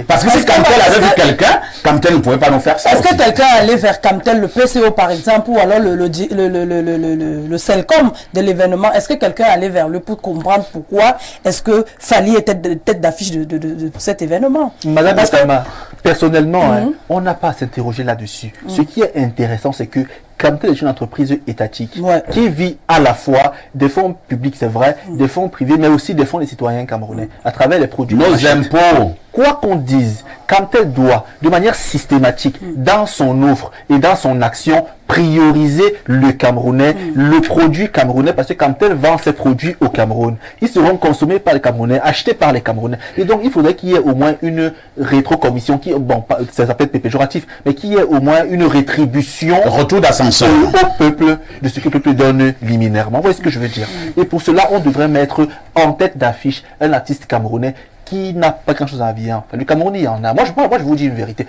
Parce que si Kamtel avait vu quelqu'un, Kamtel ne pouvait pas nous faire ça. Est-ce que quelqu'un allait vers Kamtel, le PCO par exemple, ou alors le CELCOM de l'événement, est-ce que quelqu'un allait vers lui pour comprendre pourquoi est-ce que Fally était tête d'affiche de cet événement? Madame Bassama, personnellement, on n'a pas à s'interroger là-dessus. Ce qui est intéressant, c'est que Kamtel est une entreprise étatique qui vit à la fois des fonds publics, c'est vrai, des fonds privés, mais aussi des fonds des citoyens camerounais à travers les produits. Nos impôts. Quoi qu'on dise, Kamtel doit, de manière systématique, dans son offre et dans son action, prioriser le Camerounais, le produit camerounais, parce que Kamtel vend ses produits au Cameroun. Ils seront consommés par les Camerounais, achetés par les Camerounais. Et donc, il faudrait qu'il y ait au moins une rétrocommission qui, bon, ça s'appelle péjoratif, mais qu'il y ait au moins une rétribution. Retour d'ascenseur. Au peuple de ce que le peuple donne liminairement. Vous voyez ce que je veux dire? Et pour cela, on devrait mettre en tête d'affiche un artiste camerounais qui n'a pas grand-chose à dire. Enfin, le Cameroun, il y en a. Moi, je vous dis une vérité,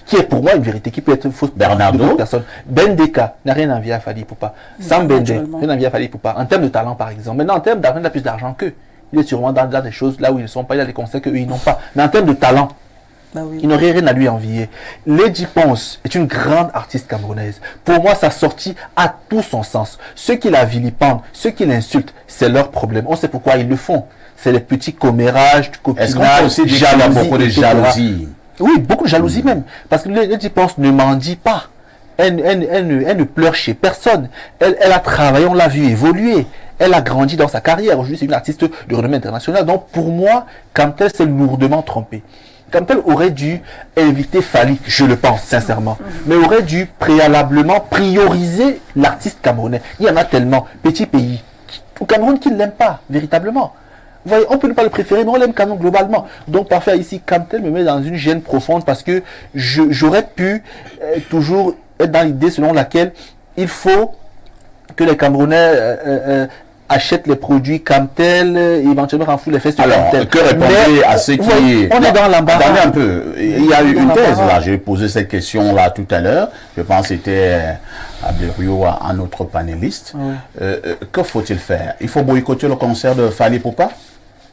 qui est pour moi une vérité, qui peut être fausse de d'autres personnes. Bendeka n'a rien à envier à Fally Ipupa. Sam Bende, rien à envier à Fally Ipupa. En termes de talent, par exemple. Maintenant, en termes d'argent, il a plus d'argent qu'eux. Il est sûrement dans des choses là où ils ne sont pas, il a des conseils qu'eux, ils n'ont pas. Mais en termes de talent, il n'aurait rien à lui envier. Lady Ponce est une grande artiste camerounaise. Pour moi, sa sortie a tout son sens. Ceux qui la vilipendent, ceux qui l'insultent, c'est leur problème. On sait pourquoi ils le font. C'est les petits commérages, du copinage, beaucoup de jalousie. Oui, beaucoup de jalousie même. Parce que Lady Ponce ne mendie pas. Elle ne pleure chez personne. Elle a travaillé, on l'a vu évoluer. Elle a grandi dans sa carrière. Aujourd'hui, c'est une artiste de renommée internationale. Donc, pour moi, Kamtel s'est lourdement trompé. Kamtel aurait dû inviter Fally, je le pense sincèrement, mais aurait dû préalablement prioriser l'artiste camerounais. Il y en a tellement, petit pays, au Cameroun qui ne l'aime pas, véritablement. Vous voyez, on peut ne pas le préférer, mais on l'aime quand même globalement. Donc, parfois, ici, Kamtel me met dans une gêne profonde parce que j'aurais pu toujours être dans l'idée selon laquelle il faut que les Camerounais achètent les produits Kamtel, éventuellement renflouent les fesses de Kamtel. Alors, que répondez à ce qui est... On est dans l'embarras. Attendez un peu. Il y a eu une thèse là. J'ai posé cette question là tout à l'heure. Je pense que c'était Abderio, un autre panéliste. Que faut-il faire? Il faut boycotter le concert de Fally Ipupa?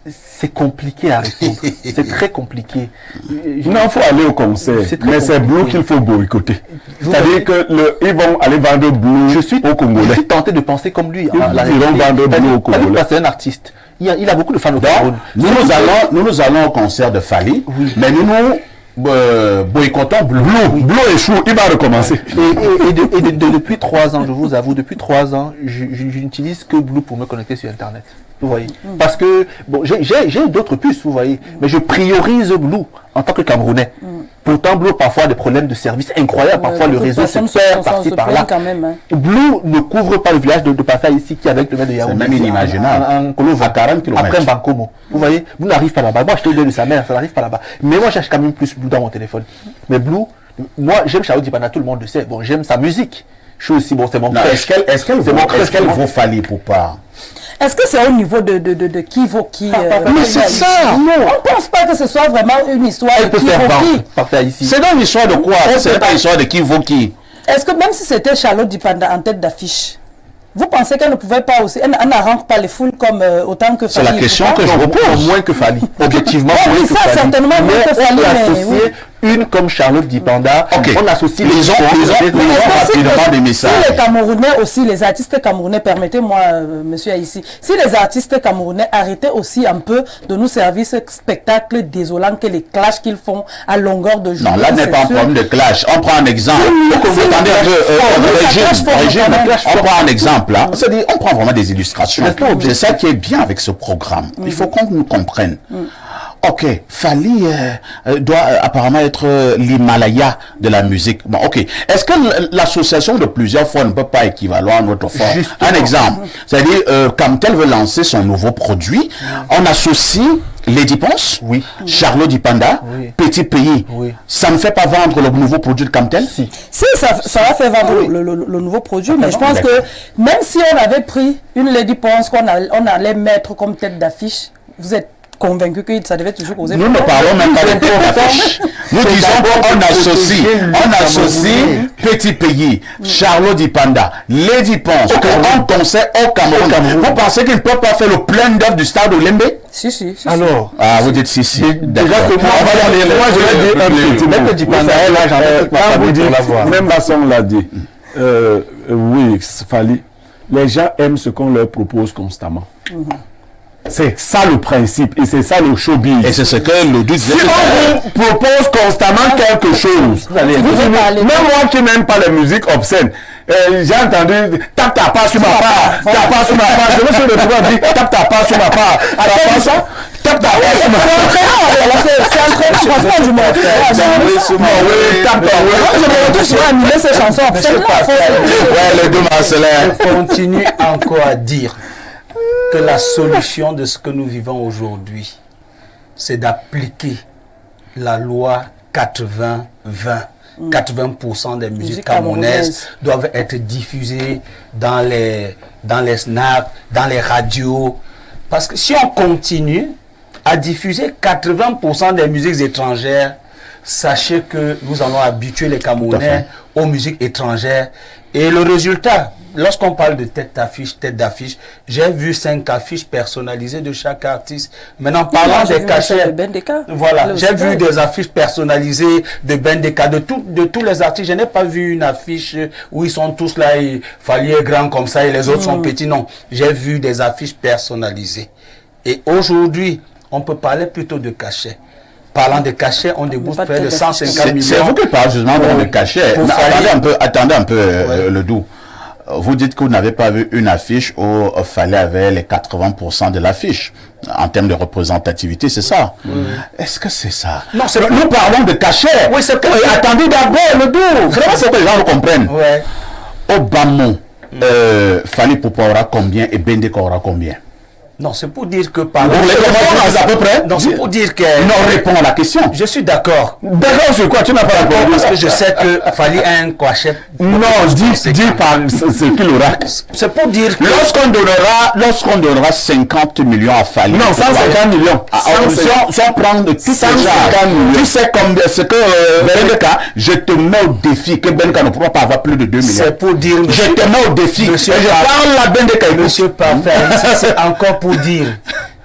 C'est compliqué à répondre. C'est très compliqué. Non, il faut aller au concert. Mais c'est Blue qu'il faut boycotter. C'est-à-dire qu'ils vont aller vendre Blue au Congolais. Je suis tenté de penser comme lui. Ils vont vendre Blue au Congolais. C'est un artiste. Il a beaucoup de fans au Cameroun. Nous allons au concert de Fally, mais nous boycottons Blue. Blue échoue, il va recommencer. Et depuis 3 ans, je vous avoue, depuis 3 ans, je n'utilise que Blue pour me connecter sur Internet. Vous voyez, parce que bon, j'ai d'autres puces, vous voyez, mais je priorise Blue en tant que Camerounais. Pourtant, Blue parfois a des problèmes de service incroyables, parfois le réseau se perd par-ci par-là. Blue ne couvre pas le village de Pafa ici qui est avec le maire de Yaoundé. C'est même inimaginable. À 40 km. Après Bankomo. Vous voyez, Blue n'arrive pas là-bas. Moi, je te donne de sa mère, ça n'arrive pas là-bas. Mais moi, j'achète quand même plus Blue dans mon téléphone. Mais Blue, moi, j'aime Charlotte Dipanda, tout le monde le sait. Bon, j'aime sa musique. Je suis aussi, bon, c'est mon frère. Est-ce qu'elle vaut Fally Ipupa? Est-ce que c'est au niveau de qui vaut qui? Mais c'est ça! Non, on ne pense pas que ce soit vraiment une histoire de qui vaut qui. Parfait ici. C'est dans une histoire de quoi? C'est pas une histoire de qui vaut qui. Est-ce que même si c'était Charlotte Dipanda en tête d'affiche, vous pensez qu'elle ne pouvait pas aussi, elle n'arrange pas les foules comme autant que Fally? C'est la question que je vous pose. Moins que Fally. Objectivement, oui, moins ça, que Fally. certainement moins que Fally, mais oui. Une comme Charlotte Dipanda, on associe les gens rapidement des messages. Si les Camerounais aussi, les artistes camerounais, permettez-moi, monsieur Haïssi, si les artistes camerounais arrêtaient aussi un peu de nous servir ce spectacle désolant que les clashs qu'ils font à longueur de journée. Non, là n'est pas un problème de clash. On prend un exemple. Attendez un peu, on prend un exemple. C'est-à-dire, on prend vraiment des illustrations. C'est ça qui est bien avec ce programme. Il faut qu'on nous comprenne. Ok, Fally doit apparemment être l'Himalaya de la musique. Bon, ok. Est-ce que l'association de plusieurs fois ne peut pas équivaloir à notre fois? Un exemple. C'est-à-dire, Kamtel veut lancer son nouveau produit. On associe Lady Ponce, Charlotte Dipanda, Petit Pays. Ça ne fait pas vendre le nouveau produit de Kamtel? Si, ça va faire vendre le nouveau produit, mais je pense que même si on avait pris une Lady Ponce qu'on allait mettre comme tête d'affiche, vous êtes convaincu que ça devait toujours causer. Nous ne parlons même pas de d'affiche. Nous disons qu'on associe Petit Pays, Charlot Dipanda, Lady Ponce, en concert au Cameroun. Vous pensez qu'ils ne peuvent pas faire le plein d'œuvre du stade Olembe? Si. Alors, vous dites si. Déjà que moi, je vais dire un petit. Même Dipanda est là, j'en ai dit, même Basson l'a dit. Oui, Fally, les gens aiment ce qu'on leur propose constamment. C'est ça le principe et c'est ça le showbiz. Et c'est ce que le doute si on vous propose constamment quelque chose, même moi qui n'aime pas la musique obscène, j'ai entendu tape ta part sur ma part, tape pas sur ma part. Je me suis retrouvé à dire tape ta part sur ma part. Attends ça, tape ta part sur ma part. C'est entraînant, franchement, du monde. Je me retrouve sur animer ces chansons. C'est pas ouais, les deux Marcelin. Je continue encore à dire que la solution de ce que nous vivons aujourd'hui, c'est d'appliquer la loi 80-20. 80% des musiques camerounaises doivent être diffusées dans les snacks, dans les radios. Parce que si on continue à diffuser 80% des musiques étrangères, sachez que nous allons habituer les Camerounais aux musiques étrangères. Et le résultat, lorsqu'on parle de tête d'affiche, j'ai vu 5 affiches personnalisées de chaque artiste. Maintenant, parlant des cachets, voilà, j'ai vu des affiches personnalisées de Bendeka, de tous les artistes. Je n'ai pas vu une affiche où ils sont tous là, et Fally est grand comme ça et les autres sont petits. Non, j'ai vu des affiches personnalisées. Et aujourd'hui, on peut parler plutôt de cachets. Parlant de cachets, on débourse près de 150 millions. C'est vous qui parlez justement de cachets. Attendez un peu, le doux. Vous dites que vous n'avez pas vu une affiche où Fally avait les 80% de l'affiche en termes de représentativité, c'est ça? Est-ce que c'est ça? Non, nous parlons de cachets. Oui, c'est que... attendez d'abord, le doux. Vraiment, c'est que les gens le comprennent. Ouais. Au Bamon, Fally Poupa aura combien et Bendeka aura combien? Non, c'est pour dire que par à peu près. Non, c'est pour dire que... Non, réponds à la question. Je suis d'accord. D'accord sur quoi? Tu n'as pas répondu. Parce que je sais que Fally a un cachet. Non, dis par ce qu'il aura. C'est pour dire que... Lorsqu'on donnera 50 millions à Fally. Non, 150 millions. Si on prend de tout ça, tu sais comme ce que Bendeka, je te mets au défi que Bendeka ne pourra pas avoir plus de 2 millions. C'est pour dire... Je te mets au défi. Monsieur je parle à Bendeka. Monsieur Parfait, c'est encore pour dire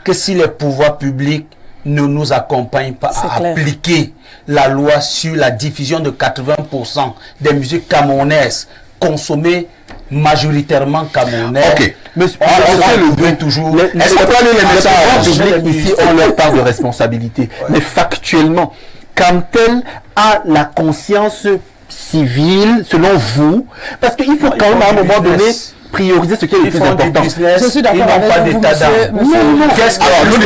que si les pouvoirs publics ne nous accompagnent pas à appliquer la loi sur la diffusion de 80% des musiques camerounaises consommées majoritairement camerounaises. Ok. Mais on fait le bruit toujours. Est-ce qu'on peut aller les messages ici, on leur parle de responsabilité. Mais factuellement, Camtel a la conscience civile, selon vous, parce qu'il faut quand même à un moment donné prioriser ce qui est le plus important. Je suis d'accord avec vous, monsieur. Alors, nous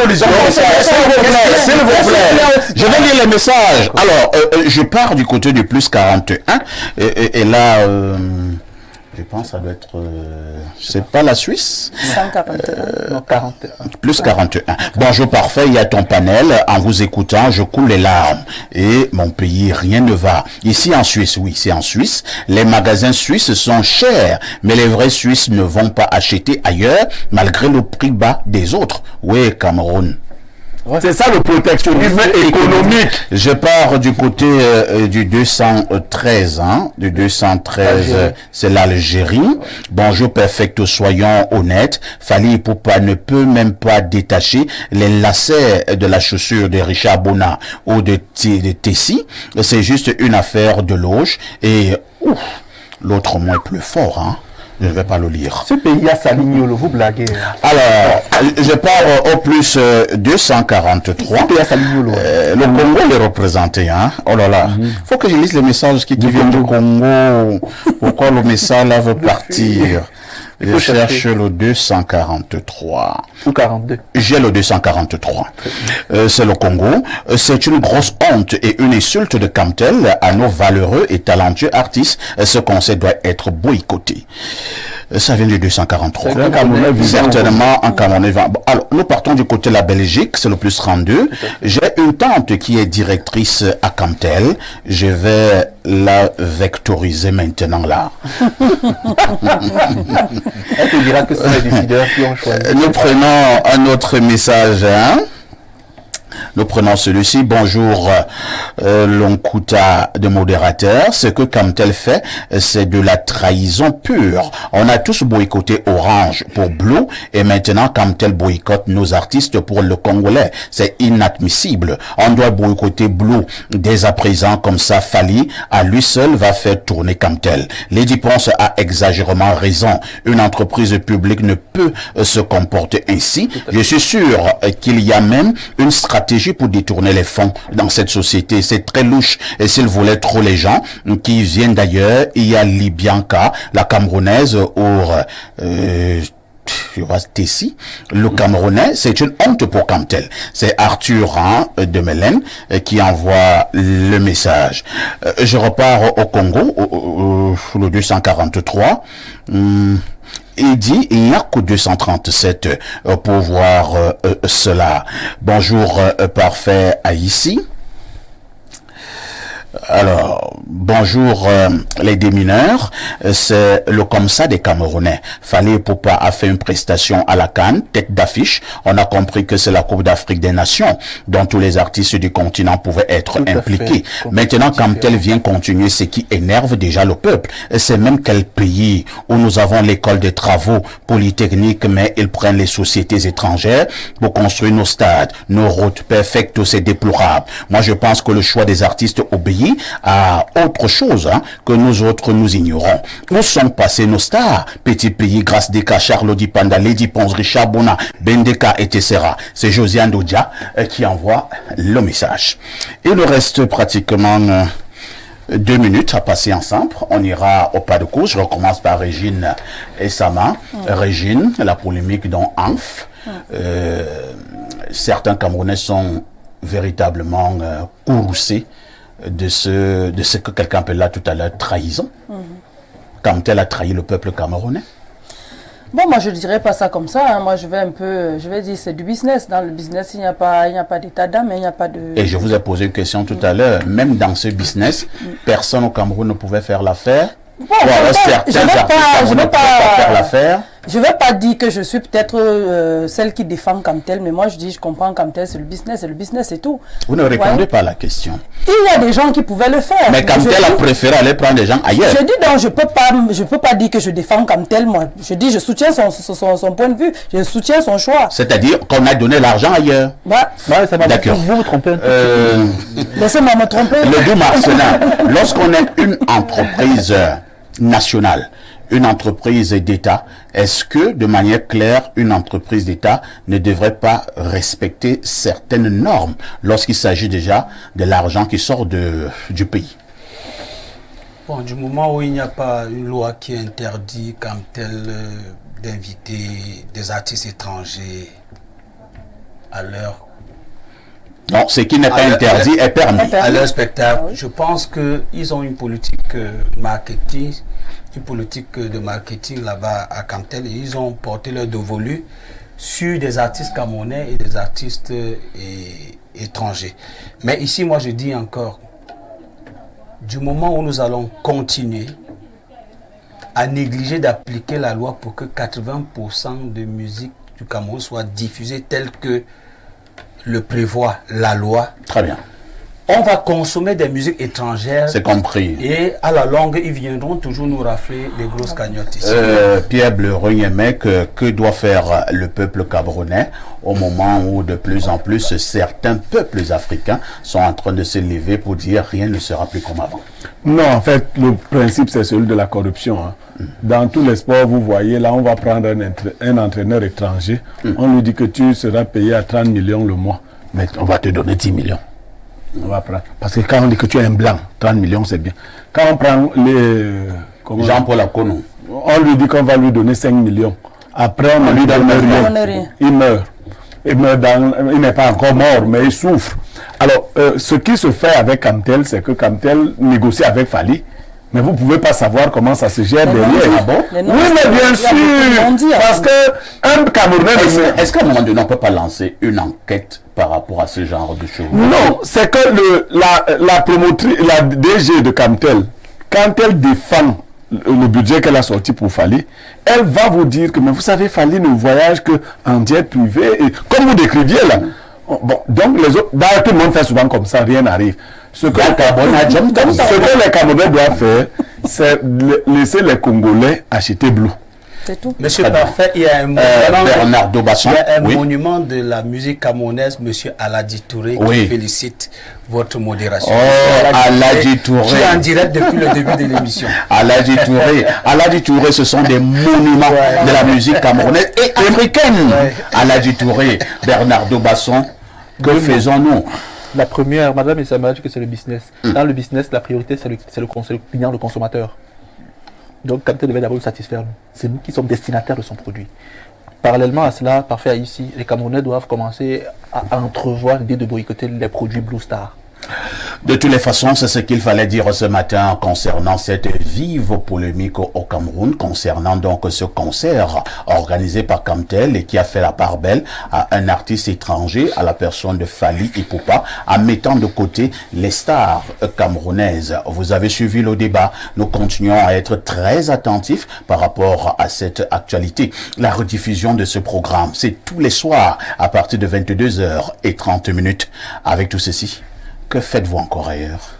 disons s'il vous plaît. Je vais lire les messages. Alors, je pars du côté du plus 41. Et là, je pense que ça doit être... c'est pas la Suisse? 141. Non, 41. Plus 41. Bonjour Parfait, il y a ton panel. En vous écoutant, je coule les larmes. Et mon pays, rien ne va. Ici en Suisse, oui, c'est en Suisse. Les magasins suisses sont chers. Mais les vrais Suisses ne vont pas acheter ailleurs, malgré le prix bas des autres. Oui, Cameroun. C'est ça le protectionnisme économique. Je pars du côté du 213, hein, du 213, c'est l'Algérie. Bonjour Perfecto, soyons honnêtes. Fally Poupa ne peut même pas détacher les lacets de la chaussure de Richard Bona ou de Tessie. C'est juste une affaire de loge et l'autre mot est plus fort, hein. Je ne vais pas le lire. Ce pays a Salignolo, vous blaguez. Alors, je pars au plus 243. Ce pays a Salignolo. Le Congo est représenté, hein. Oh là là. Faut que je lise les messages qui viennent du Congo. Pourquoi le message là veut partir? Je cherche le 243. Ou 42. J'ai le 243. C'est le Congo. C'est une grosse honte et une insulte de Camtel à nos valeureux et talentueux artistes. Ce conseil doit être boycotté. Ça vient de 243. C'est un Camerounais vivant. Certainement un Camerounais vivant. Bon, alors, nous partons du côté de la Belgique, c'est le plus 32. J'ai une tante qui est directrice à Camtel. Je vais la vectoriser maintenant là. Elle te dira que ce sont les décideurs qui ont choisi. Nous prenons un autre message. Hein? Nous prenons celui-ci. Bonjour, Lonkuta de modérateur. Ce que Camtel fait, c'est de la trahison pure. On a tous boycotté Orange pour Blue et maintenant Camtel boycotte nos artistes pour le Congolais. C'est inadmissible. On doit boycotter Blue dès à présent, comme ça Fali à lui seul va faire tourner Camtel. Lady Ponce a exagérément raison. Une entreprise publique ne peut se comporter ainsi. Je suis sûr qu'il y a même une stratégie pour détourner les fonds dans cette société. C'est très louche. Et s'ils voulaient trop les gens qui viennent d'ailleurs, il y a Libianca, la Camerounaise, Tessie, le Camerounais, c'est une honte pour Camtel. C'est Arthur de Mélène qui envoie le message. Je repars au Congo, le 243. Il dit, il n'y a que 237 pour voir cela. Bonjour, parfait Haïti. Alors, bonjour les démineurs, c'est le Comsa des Camerounais. Fali Poupa a fait une prestation à la CAN, tête d'affiche. On a compris que c'est la Coupe d'Afrique des Nations, dont tous les artistes du continent pouvaient être impliqués. Maintenant, Camtel vient continuer ce qui énerve déjà le peuple. C'est même quel pays où nous avons l'école des travaux polytechniques, mais ils prennent les sociétés étrangères pour construire nos stades, nos routes perfectes, c'est déplorable. Moi, je pense que le choix des artistes obéit à autre chose que nous autres nous ignorons. Où sont passés nos stars? Petit pays, Grâce Deka, Charles Dipanda, Lady Ponce, Richard Bona, Bendeka, etc. C'est Josiane Dodia qui envoie le message. Il nous reste pratiquement 2 minutes à passer ensemble. On ira au pas de course. Je recommence par Régine et Sama. Régine, la polémique dans Anf. Certains Camerounais sont véritablement courroucés de ce que quelqu'un appelle là tout à l'heure trahison. Camtel a trahi le peuple camerounais. Bon, moi je dirais pas ça comme ça. Moi je vais dire c'est du business. Dans le business, il n'y a pas d'état d'âme, il n'y a pas de. Et je vous ai posé une question tout à l'heure. Même dans ce business, personne au Cameroun ne pouvait faire l'affaire. Bon, je ne vais pas faire l'affaire. Je ne vais pas dire que je suis peut-être celle qui défend Camtel, mais moi je dis je comprends Camtel, c'est le business, c'est tout. Vous ne répondez pas à la question. Il y a des gens qui pouvaient le faire. Mais Camtel a préféré aller prendre des gens ailleurs. Je dis donc, je peux pas dire que je défends Camtel, moi. Je dis je soutiens son point de vue, je soutiens son choix. C'est-à-dire qu'on a donné l'argent ailleurs. D'accord. Vous vous trompez un peu. Laissez-moi me tromper. Le doux Marcelin, lorsqu'on est une entreprise nationale, une entreprise d'État, est-ce que, de manière claire, une entreprise d'État ne devrait pas respecter certaines normes lorsqu'il s'agit déjà de l'argent qui sort du pays? Bon, du moment où il n'y a pas une loi qui interdit comme telle d'inviter des artistes étrangers à leur... Non, ce qui n'est pas interdit est permis. À leur spectacle, je pense qu'ils ont une politique marketing, là-bas à Camtel, et ils ont porté leur dévolu sur des artistes camerounais et des artistes étrangers. Mais ici, moi, je dis encore, du moment où nous allons continuer à négliger d'appliquer la loi pour que 80% de musique du Cameroun soit diffusée telle que le prévoit la loi. Très bien. On va consommer des musiques étrangères. C'est compris. Et à la longue, ils viendront toujours nous rafler des grosses cagnottes ici. Pierre Bleu-Rognemec, que doit faire le peuple camerounais au moment où de plus en plus certains peuples africains sont en train de se lever pour dire rien ne sera plus comme avant? Non, en fait, le principe, c'est celui de la corruption. Dans tous les sports, vous voyez, là, on va prendre un entraîneur étranger. On lui dit que tu seras payé à 30 millions le mois. Mais on va te donner 10 millions. On va prendre. Parce que quand on dit que tu es un blanc, 30 millions, c'est bien. Quand on prend Jean-Paul Akono, on lui dit qu'on va lui donner 5 millions. Après, on ne lui donne rien. Il meurt. Il n'est pas encore mort, mais il souffre. Alors, ce qui se fait avec Camtel, c'est que Camtel négocie avec Fali Mais vous ne pouvez pas savoir comment ça se gère Les derrière. non-dits. Ah bon? Les Oui, non-dits. mais bien Il y a beaucoup de sûr. non-dits, Parce qu'un Camerounais... Est-ce qu'à un moment donné, on ne peut pas lancer une enquête par rapport à ce genre de choses? Non, c'est que la promotrice, la DG de Camtel, quand elle défend le budget qu'elle a sorti pour Fally, elle va vous dire que, mais vous savez, Fally ne voyage qu'en jet privé, et comme vous décriviez là. Bon, donc les autres, tout le monde fait souvent comme ça, rien n'arrive. Ce que les Camerounais doivent faire, c'est laisser les Congolais acheter Blue. C'est tout. Monsieur Parfait, il y a un Bernardo Basson, oui. monument de la musique camerounaise, Monsieur Aladi Touré, Oui. qui félicite votre modération. Oh, Aladi Touré. Qui est en direct depuis le début de l'émission. Aladi Touré. Aladi Touré, ce sont des monuments de la musique camerounaise et africaine. Aladi Touré, Bernardo Basson, que faisons-nous? La première, madame et ça m'a dit que c'est le business. Dans le business, la priorité, c'est le client, le consommateur. Donc, Camtel devait d'abord nous satisfaire. C'est nous qui sommes destinataires de son produit. Parallèlement à cela, parfait ici, les Camerounais doivent commencer à entrevoir l'idée de boycotter les produits Blue Star. De toutes les façons, c'est ce qu'il fallait dire ce matin concernant cette vive polémique au Cameroun, concernant donc ce concert organisé par Camtel et qui a fait la part belle à un artiste étranger, à la personne de Fally Ipupa, en mettant de côté les stars camerounaises. Vous avez suivi le débat. Nous continuons à être très attentifs par rapport à cette actualité. La rediffusion de ce programme, c'est tous les soirs à partir de 22h30. Avec tout ceci, que faites-vous encore ailleurs?